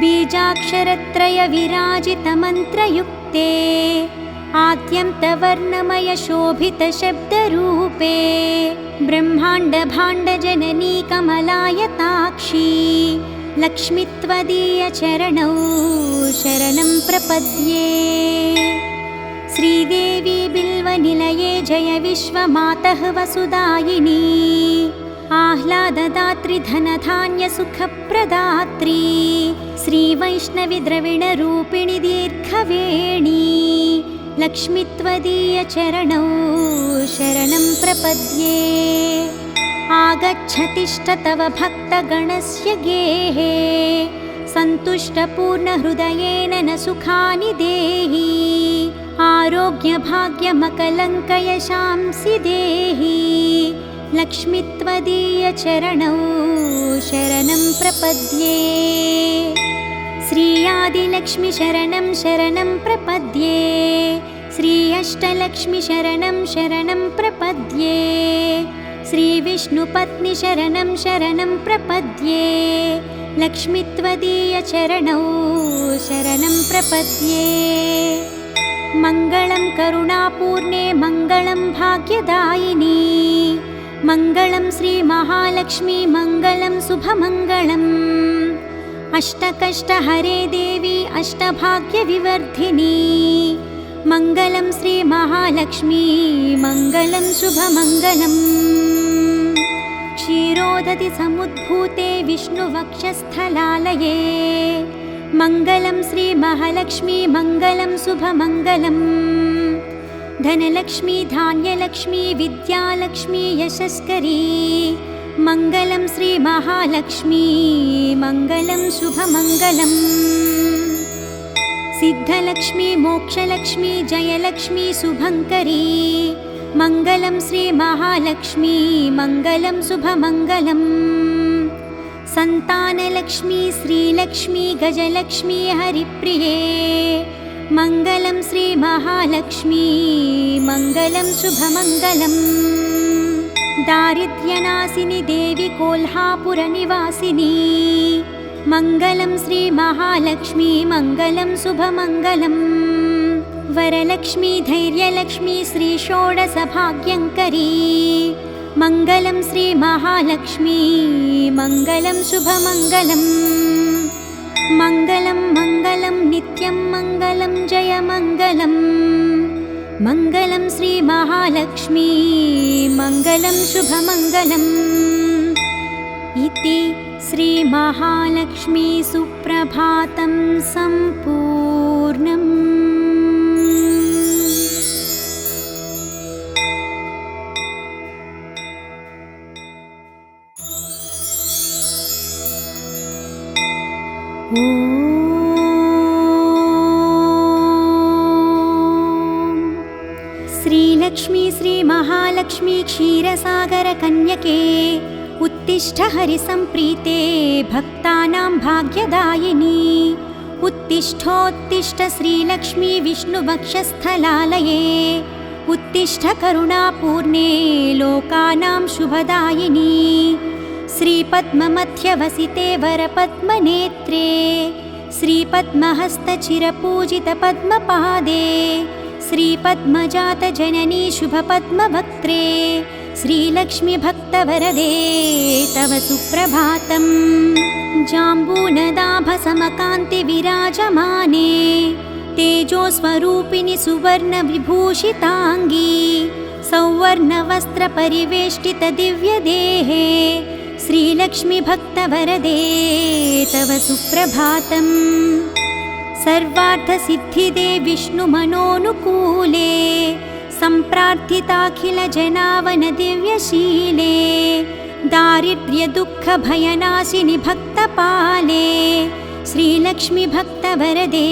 बीजाक्षरत्रयविराजितमन्त्रयुक्ते आद्यन्तवर्णमयशोभितशब्दरूपे ब्रह्माण्डभाण्डजननी कमलायताक्षी लक्ष्मी त्वदीयचरणौ शरणं प्रपद्ये श्रीदेवी बिल्वनिलये जय विश्वमातः वसुदायिनी आह्लाददात्री धनधान्यसुखप्रदात्री श्रीवैष्णवी द्रविणरूपिणी दीर्घवेणी लक्ष्मीत्वदीयचरणौ शरणं प्रपद्ये आगच्छतिष्ठ तव भक्तगणस्य गेहे सन्तुष्टपूर्णहृदयेन न सुखानि देहि आरोग्यभाग्यमकलङ्कयशांसि देहि लक्ष्मीत्वदीयचरणौ शरणं प्रपद्ये श्री आदिलक्ष्मी शरणं शरणं प्रपद्ये श्री अष्टलक्ष्मी शरणं शरणं प्रपद्ये श्री विष्णुपत्नी शरणं शरणं प्रपद्ये लक्ष्मीत्वदीयचरणौ शरणं प्रपद्ये मङ्गलं करुणापूर्णे मङ्गलं भाग्यदायिनी मङ्गलं श्रीमहालक्ष्मी मङ्गलं शुभमङ्गलम् अष्टकष्टहरे देवी अष्टभाग्यविवर्धिनी मङ्गलं श्रीमहालक्ष्मी मङ्गलं शुभमङ्गलम् क्षीरोदधि समुद्भूते विष्णुवक्षस्थलालये मङ्गलं श्रीमहालक्ष्मी मङ्गलं शुभमङ्गलम् धनलक्ष्मी धान्यलक्ष्मी विद्यालक्ष्मी यशस्करी मङ्गलं श्रीमहालक्ष्मी मङ्गलं शुभमङ्गलम् सिद्धलक्ष्मी मोक्षलक्ष्मी जयलक्ष्मी शुभङ्करी मङ्गलं श्रीमहालक्ष्मी मङ्गलं शुभमङ्गलम् सन्तानलक्ष्मी श्रीलक्ष्मी गजलक्ष्मी हरिप्रिये मङ्गलं श्रीमहालक्ष्मी मङ्गलं शुभमङ्गलम् दारिद्र्यनाशिनि देवी कोल्हापुरनिवासिनी मङ्गलं श्रीमहालक्ष्मी मङ्गलं शुभमङ्गलम् वरलक्ष्मी धैर्यलक्ष्मी श्रीषोडशभाग्यङ्करी मङ्गलं श्रीमहालक्ष्मी मङ्गलं शुभमङ्गलम् मङ्गलं मङ्गलं नित्यं मङ्गलं जयमङ्गलम् मङ्गलं श्रीमहालक्ष्मी मङ्गलं शुभमङ्गलम् इति श्रीमहालक्ष्मी सुप्रभातं सम्पूर्णम्। श्रीलक्ष्मी श्रीमहालक्ष्मी क्षीरसागरकन्यके उत्तिष्ठ हरिसम्प्रीते भक्तानां भाग्यदायिनी उत्तिष्ठोत्तिष्ठ श्रीलक्ष्मी विष्णुवक्षस्थलालये उत्तिष्ठ करुणापूर्णे लोकानां शुभदायिनी श्रीपद्ममध्यवसिते वरपद्मनेत्रे श्रीपद्महस्तचिरपूजितपद्मपादे श्रीपद्मजातजननी शुभपद्मवक्त्रे श्रीलक्ष्मी भक्तवरदे तव सुप्रभातम् जाम्बूनदाभसमकान्तिविराजमाने तेजोस्वरूपिणि सुवर्णविभूषिताङ्गी सौवर्णवस्त्रपरिवेष्टितदिव्यदेहे श्रीलक्ष्मी भक्तवरदे तव सुप्रभातम् सर्वार्थसिद्धिदे विष्णुमनोनुकूले सम्प्रार्थिताखिलजनावनदिव्यशीले दारिद्र्यदुःखभयनाशिनि भक्तपाले श्रीलक्ष्मी भक्तवरदे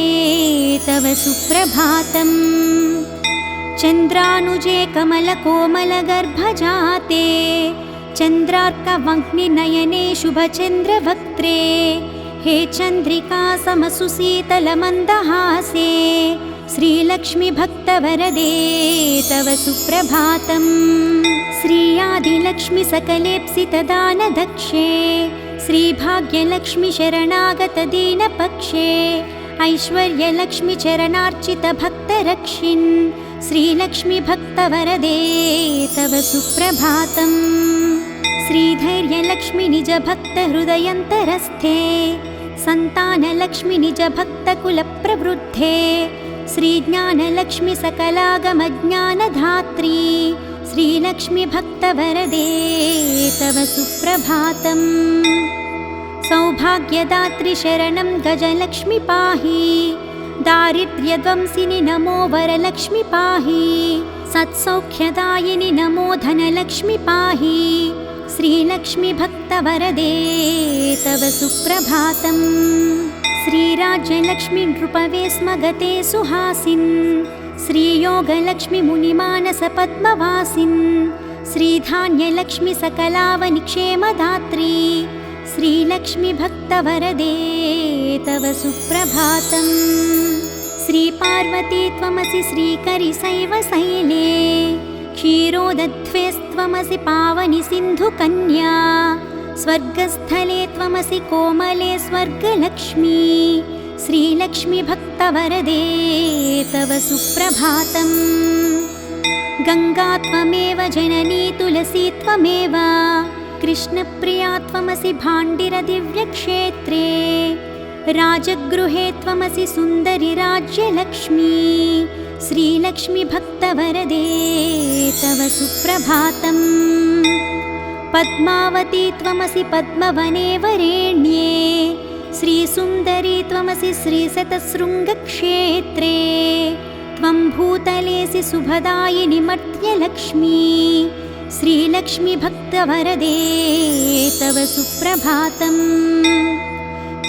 तव सुप्रभातम् चन्द्रानुजे कमलकोमलगर्भजाते चन्द्रार्कवह्निनयने शुभचन्द्रवक्त्रे हे चन्द्रिका समसुशीतलमन्दहासे श्रीलक्ष्मी भक्तवरदे तव सुप्रभातम् श्री आदिलक्ष्मी सकलेप्सितदानदक्षे श्रीभाग्यलक्ष्मी शरणागतदीनपक्षे ऐश्वर्यलक्ष्मी चरणार्चितभक्तरक्षिन् श्रीलक्ष्मी भक्तवरदे तव सुप्रभातम् श्रीधैर्यलक्ष्मी निजभक्तहृदयन्तरस्थे सन्तानलक्ष्मी निजभक्तकुलप्रवृद्धे श्रीज्ञानलक्ष्मी सकलागमज्ञानधात्री श्रीलक्ष्मी भक्तवरदे तव सुप्रभातम् सौभाग्यदात्री शरणं गजलक्ष्मी पाहि दारिद्र्यध्वंसिनि नमो वरलक्ष्मि पाहि सत्सौख्यदायिनि नमो धनलक्ष्मि पाहि श्रीलक्ष्मि भक्तवरदे तव सुप्रभातम् श्रीराज्यलक्ष्मि नृपवे स्म गते सुहासिन् श्रीयोगलक्ष्मि मुनिमानस पद्मवासिन् श्रीधान्यलक्ष्मि सकलावनिक्षेमदात्री श्रीलक्ष्मि भक्तवरदे तव सुप्रभातम् श्रीपार्वती त्वमसि श्रीकरिशैवशैले क्षीरोदध्वेस्त्वमसि पावनि सिन्धुकन्या स्वर्गस्थले त्वमसि कोमले स्वर्गलक्ष्मी श्रीलक्ष्मि भक्तवरदे तव सुप्रभातम् गङ्गा त्वमेव जननी तुलसी त्वमेव कृष्णप्रिया त्वमसि भाण्डिरदिव्यक्षेत्रे राजगृहे त्वमसि सुन्दरि राज्यलक्ष्मी श्रीलक्ष्मि भक्तवरदे तव सुप्रभातम् पद्मावती त्वमसि पद्मवने वरेण्ये श्रीसुन्दरी त्वमसि श्रीशतशृङ्गक्षेत्रे त्वं भूतलेसि शुभदायिनि मर्त्यलक्ष्मी श्रीलक्ष्मि भक्तवरदे तव सुप्रभातम्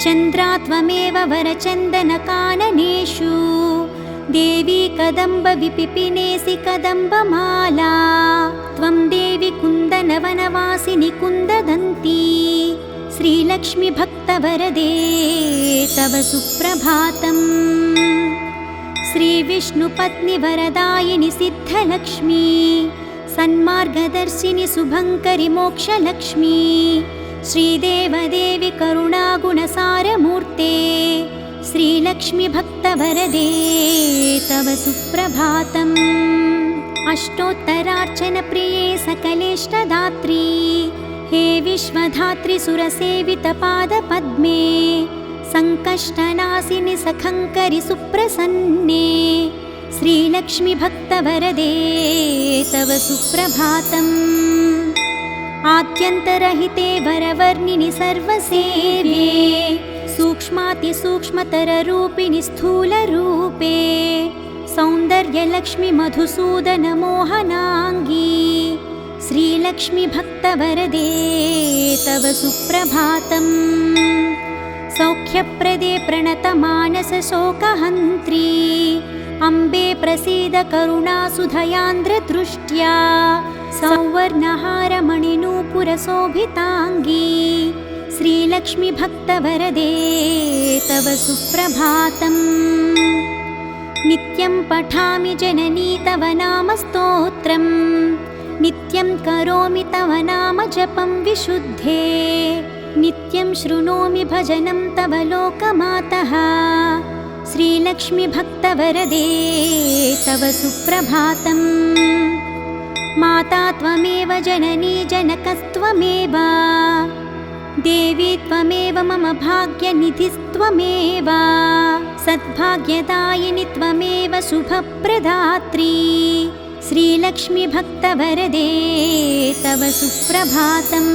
चन्द्रा त्वमेव वरचन्दनकाननेषु देवी कदम्बविपिपिनेसि कदम्बमाला त्वं देवी कुन्दनवनवासिनि कुन्ददन्ती श्रीलक्ष्मि भक्तवरदे तव सुप्रभातम् श्रीविष्णुपत्नि वरदायिनि सिद्धलक्ष्मी सन्मार्गदर्शिनि शुभङ्करि मोक्षलक्ष्मी श्रीदेवदेवि करुणागुणसारमूर्ते श्रीलक्ष्मि भक्तवरदे तव सुप्रभातम् अष्टोत्तरार्चनप्रिये सकलेष्टदात्री हे विश्वधात्री सुरसेवितपादपद्मे सङ्कष्टनाशिनि सखङ्करि सुप्रसन्ने श्रीलक्ष्मि भक्तवरदे तव सुप्रभातम् आद्यन्तरहिते वरवर्णिनि सर्वसेव्ये सूक्ष्मातिसूक्ष्मतररूपिणि स्थूलरूपे सौन्दर्यलक्ष्मि मधुसूदनमोहनाङ्गी श्रीलक्ष्मि भक्तवरदे तव सुप्रभातम् सौख्यप्रदे प्रणतमानसशोकहन्त्री अम्बे प्रसीद करुणासुधयान्द्रदृष्ट्या सौवर्णहारमणिनूपुरशोभिताङ्गी श्रीलक्ष्मि भक्तवरदे तव सुप्रभातम् नित्यं पठामि जननी तव नाम स्तोत्रम् नित्यं करोमि तव नाम जपं विशुद्धे नित्यं शृणोमि भजनं तव लोकमातः श्रीलक्ष्मि भक्तवरदे तव सुप्रभातम् माता त्वमेव जननी जनकस्त्वमेव देवी त्वमेव मम भाग्यनिधिस्त्वमेव सद्भाग्यदायिनि त्वमेव शुभप्रदात्री श्रीलक्ष्मि भक्तवरदे तव सुप्रभातम्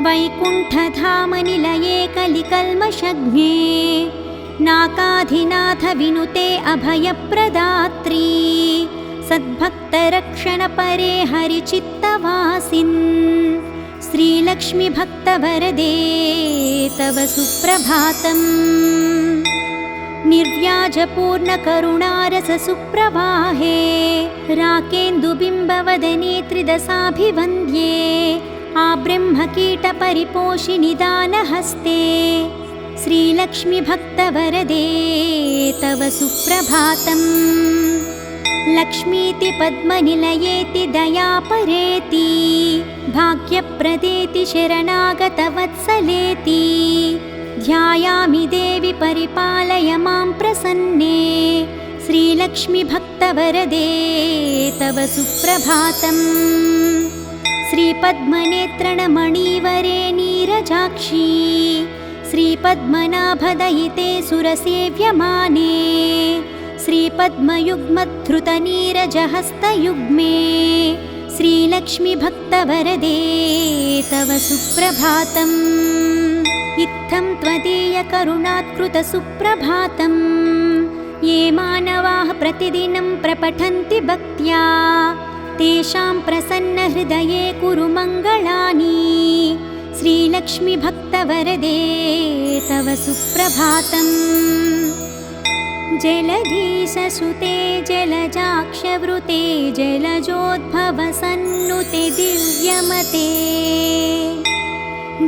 वैकुण्ठधामनिलये कलिकल्मषघ्ने नाकाधिनाथ विनुते अभयप्रदात्री सद्भक्तरक्षणपरे हरिचित्तवासिन् श्रीलक्ष्मि भक्तवरदे तव सुप्रभातम् निर्व्याजपूर्णकरुणारससुप्रवाहे राकेन्दुबिम्बवदने त्रिदशाभिवन्द्ये आब्रह्मकीटपरिपोषिनि दानहस्ते श्रीलक्ष्मि भक्तवरदे तव सुप्रभातम् लक्ष्मीति पद्मनिलयेति दयापरेति भाग्यप्रदेति शरणागतवत्सलेति ध्यायामि देवि परिपालय मां प्रसन्ने श्रीलक्ष्मि भक्तवरदे तव सुप्रभातम् श्रीपद्मनेत्रणमणिवरे नीरजाक्षी श्रीपद्मनाभदयिते सुरसेव्यमाने श्रीपद्मयुग्मधृतनीरजहस्तयुग्मे श्रीलक्ष्मि भक्तवरदे तव सुप्रभातम् इत्थं त्वदीयकरुणात्कृतसुप्रभातम् ये मानवाः प्रतिदिनं प्रपठन्ति भक्त्या तेषां प्रसन्नहृदये कुरु मङ्गलानि। श्रीलक्ष्मी भक्तवरदे तव सुप्रभातम्। जलधीशसुते जलजाक्षवृते जलजोद्भवसन्नुते दिव्यमते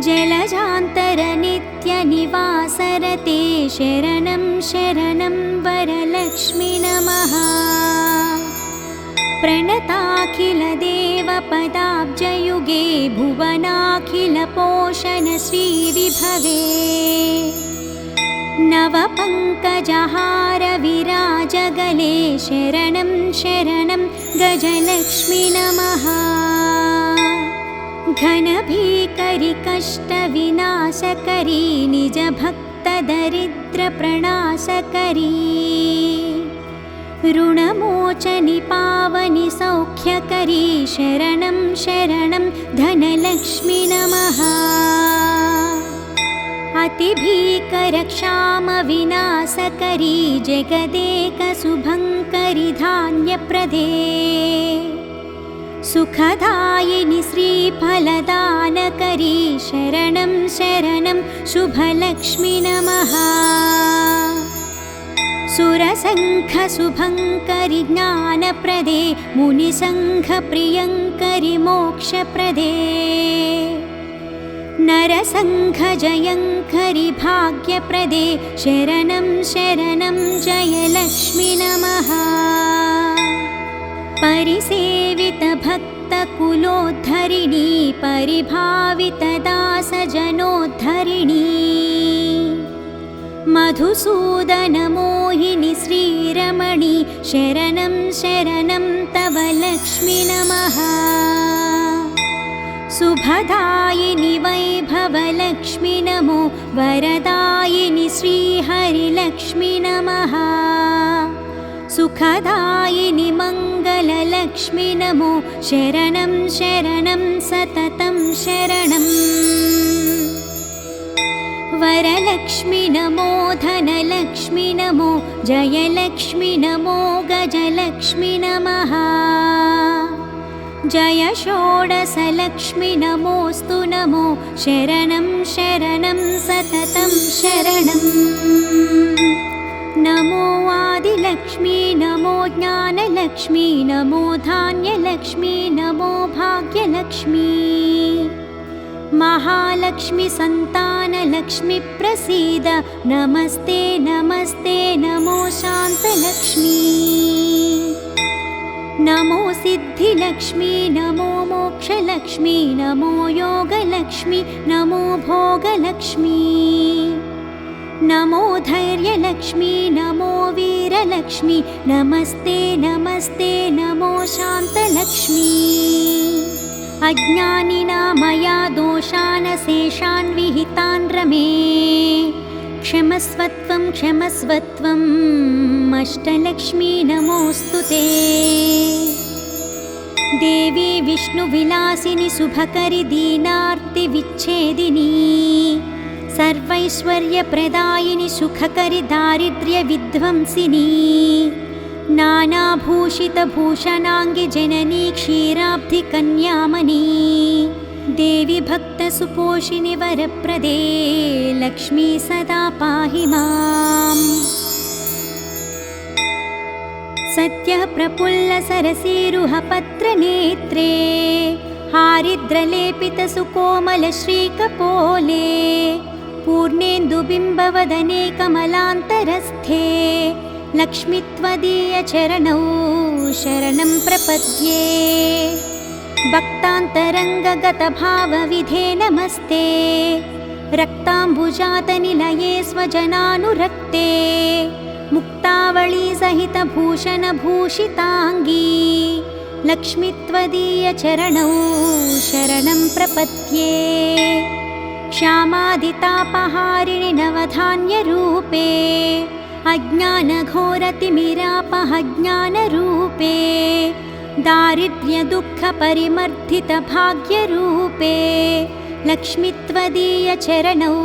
जलजान्तरनित्यनिवासरते शरणं शरणं वरलक्ष्मी नमः। प्रणताखिलदेवपदाब्जयुगे भुवनाखिलपोषणश्रीविभवे नवपङ्कजहारविराजगले शरणं शरणं गजलक्ष्मी नमः। घनभीकरि कष्टविनाशकरी निजभक्तदरिद्रप्रणाशकरी ऋणमोचनि पावनि सौख्यकरी शरणं शरणं धनलक्ष्मी नमः। अतिभीकरक्षामविनाशकरी जगदेकशुभङ्करि धान्यप्रदे सुखदायिनि श्रीफलदानकरी शरणं शरणं शुभलक्ष्मी नमः। सुरसङ्घशुभङ्करि ज्ञानप्रदे मुनिसङ्घप्रियङ्करि मोक्षप्रदे नरसङ्घजयङ्करि भाग्यप्रदे शरणं शरणं जयलक्ष्मी नमः। परिसेवितभक्तकुलोद्धरिणी परिभावितदासजनोद्धरिणी मधुसूदनमोहिनि श्रीरमणि शरणं शरणं तव लक्ष्मी नमः। शुभदायिनि वैभवलक्ष्मी नमो वरदायिनि श्रीहरिलक्ष्मी नमः। सुखदायिनि मङ्गललक्ष्मी नमो शरणं शरणं सततं शरणम्। वरलक्ष्मी नमो धनलक्ष्मी नमो जयलक्ष्मी नमो गजलक्ष्मी नमः। जय षोडशलक्ष्मी नमोऽस्तु नमो शरणं शरणं सततं शरणम्। नमो आदिलक्ष्मी नमो ज्ञानलक्ष्मी नमो धान्यलक्ष्मी नमो भाग्यलक्ष्मी महालक्ष्मी संतानलक्ष्मी प्रसीद नमस्ते नमस्ते नमो शान्तलक्ष्मी। नमो सिद्धिलक्ष्मी नमो मोक्षलक्ष्मी नमो योगलक्ष्मी नमो भोगलक्ष्मी नमो धैर्यलक्ष्मी नमो वीरलक्ष्मी नमस्ते नमस्ते नमो शान्तलक्ष्मी। अज्ञानिना मया दोषानशेषान् विहितान् रमे क्षमस्वत्वं क्षमस्वत्वम् अष्टलक्ष्मी नमोऽस्तु ते। देवी विष्णुविलासिनि शुभकरि दीनार्तिविच्छेदिनी सर्वैश्वर्यप्रदायिनि सुखकरि दारिद्र्यविध्वंसिनी नानाभूषितभूषणाङ्गि जननी क्षीराब्धिकन्यामणी देवी भक्तसुपोषिणि वरप्रदे लक्ष्मी सदा पाहि माम्। सत्यः प्रफुल्लसरसीरुहपत्रनेत्रे हारिद्रलेपितसुकोमलश्रीकपोले पूर्णेन्दुबिम्बवदने कमलान्तरस्थे लक्ष्मी त्वदीयचरणौ शरणं प्रपद्ये। भक्तान्तरङ्गगतभावविधे नमस्ते रक्ताम्बुजातनिलये स्वजनानुरक्ते मुक्तावळी सहितभूषणभूषिताङ्गी लक्ष्मी त्वदीयचरणौ शरणं प्रपद्ये। क्षामादितापहारिणि नवधान्यरूपे अज्ञानघोरतिमिरापहज्ञानरूपे दारिद्र्यदुःखपरिमर्दितभाग्यरूपे लक्ष्मी त्वदीयचरणौ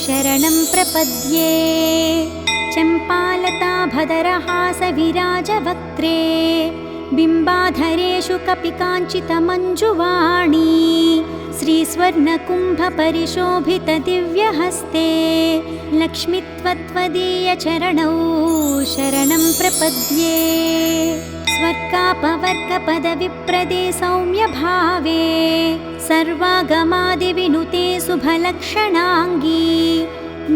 शरणं प्रपद्ये। चम्पालता भदरहासविराजवक्त्रे बिम्बाधरेषु कपिकाञ्चितमञ्जुवाणी श्रीस्वर्णकुम्भपरिशोभितदिव्यहस्ते लक्ष्मीत्वत्वदीयचरणौ शरणं प्रपद्ये स्वर्गापवर्गपदविप्रदे सौम्यभावे सर्वागमादिविनुते शुभलक्षणाङ्गी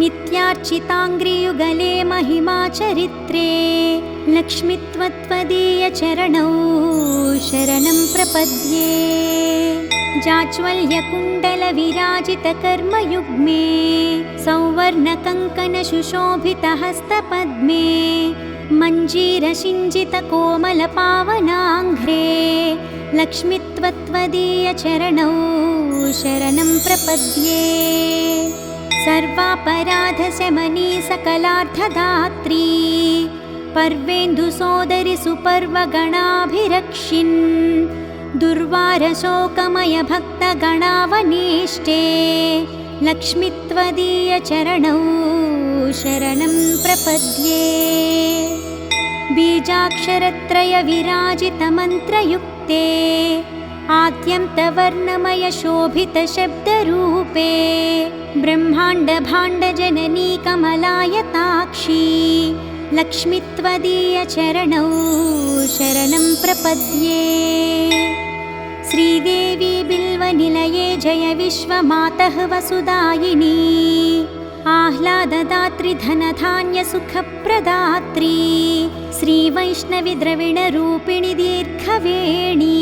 नित्यार्चिताङ्घ्रियुगले महिमाचरित्रे लक्ष्मीत्वत्वदीयचरणौ शरणं प्रपद्ये जाज्वल्यकुण्डलविराजितकर्मयुग्मे सौवर्णकङ्कणसुशोभितहस्तपद्मे मञ्जीरसिञ्जितकोमलपावनाङ्घ्रे लक्ष्मीत्वत्वदीयचरणौ शरणं प्रपद्ये सर्वापराधशमनी सकलार्थदात्री पर्वेन्दुसोदरि सुपर्वगणाभिरक्षिन् दुर्वारशोकमयभक्तगणावनेष्टे लक्ष्मीत्वदीयचरणौ शरणं प्रपद्ये बीजाक्षरत्रयविराजितमन्त्रयुक्ते आद्यन्तवर्णमयशोभितशब्दरूपे ब्रह्माण्डभाण्डजननी कमलायताक्षी लक्ष्मीत्वदीयचरणौ शरणं प्रपद्ये श्रीदेवी बिल्वनिलये जय विश्वमातः वसुदायिनी आह्लाददात्री धनधान्यसुखप्रदात्री श्रीवैष्णवी द्रविणरूपिणी दीर्घवेणी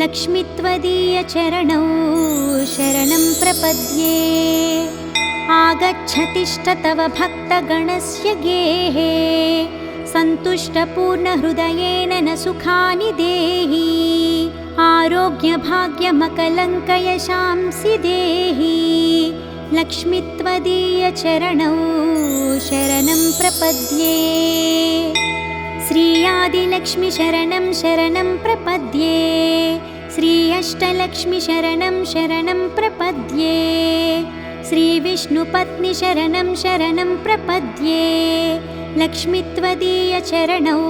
लक्ष्मीत्वदीयचरणौ शरणं प्रपद्ये आगच्छतिष्ठ तव भक्तगणस्य गेहे सन्तुष्टपूर्णहृदयेन न सुखानि देहि आरोग्यभाग्यमकलङ्कयशांसि देहि लक्ष्मीत्वदीयचरणौ शरणं प्रपद्ये श्री आदिलक्ष्मी शरणं शरणं प्रपद्ये श्री अष्टलक्ष्मी शरणं शरणं प्रपद्ये श्री विष्णुपत्नी शरणं शरणं प्रपद्ये लक्ष्मीत्वदीयचरणौ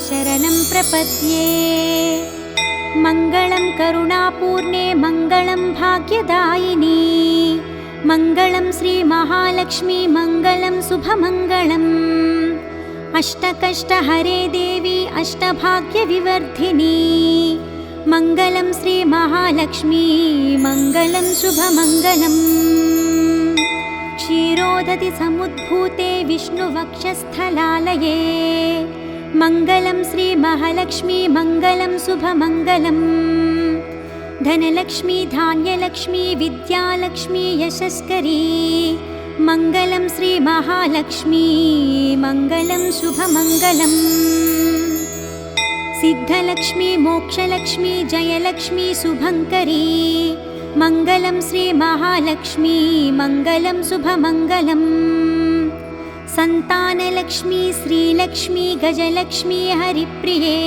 शरणं प्रपद्ये मङ्गलं करुणापूर्णे मङ्गलं भाग्यदायिनी मङ्गलं श्रीमहालक्ष्मी मङ्गलं शुभमङ्गलम् अष्टकष्टहरे देवी अष्टभाग्यविवर्धिनी मङ्गलं श्रीमहालक्ष्मी मङ्गलं शुभमङ्गलम् क्षीरोदधि समुद्भूते विष्णुवक्षस्थलालये मङ्गलं श्रीमहालक्ष्मी मङ्गलं शुभमङ्गलम् धनलक्ष्मी धान्यलक्ष्मी विद्यालक्ष्मी यशस्करी मङ्गलं श्रीमहालक्ष्मी मङ्गलं शुभमङ्गलम् सिद्धलक्ष्मी मोक्षलक्ष्मी जयलक्ष्मी शुभङ्करी मङ्गलं श्रीमहालक्ष्मी मङ्गलं शुभमङ्गलम् सन्तानलक्ष्मी श्रीलक्ष्मी गजलक्ष्मी हरिप्रिये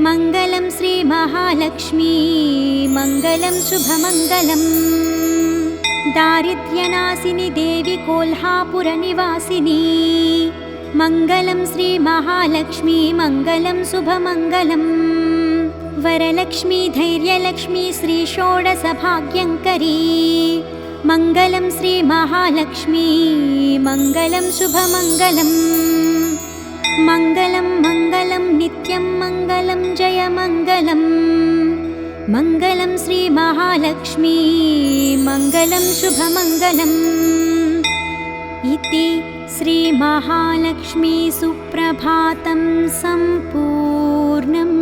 मङ्गलं श्रीमहालक्ष्मी मङ्गलं शुभमङ्गलम् दारिद्र्यनाशिनी देवी कोल्हापुरनिवासिनी मङ्गलं श्रीमहालक्ष्मी मङ्गलं शुभमङ्गलम् वरलक्ष्मी धैर्यलक्ष्मी श्रीषोडशभाग्यङ्करी मङ्गलं श्रीमहालक्ष्मी मङ्गलं शुभमङ्गलम् मङ्गलं मङ्गलं नित्यं मङ्गलं जयमङ्गलम् मङ्गलं श्रीमहालक्ष्मी मङ्गलं शुभमङ्गलम् इति श्रीमहालक्ष्मी सुप्रभातं सम्पूर्णम्।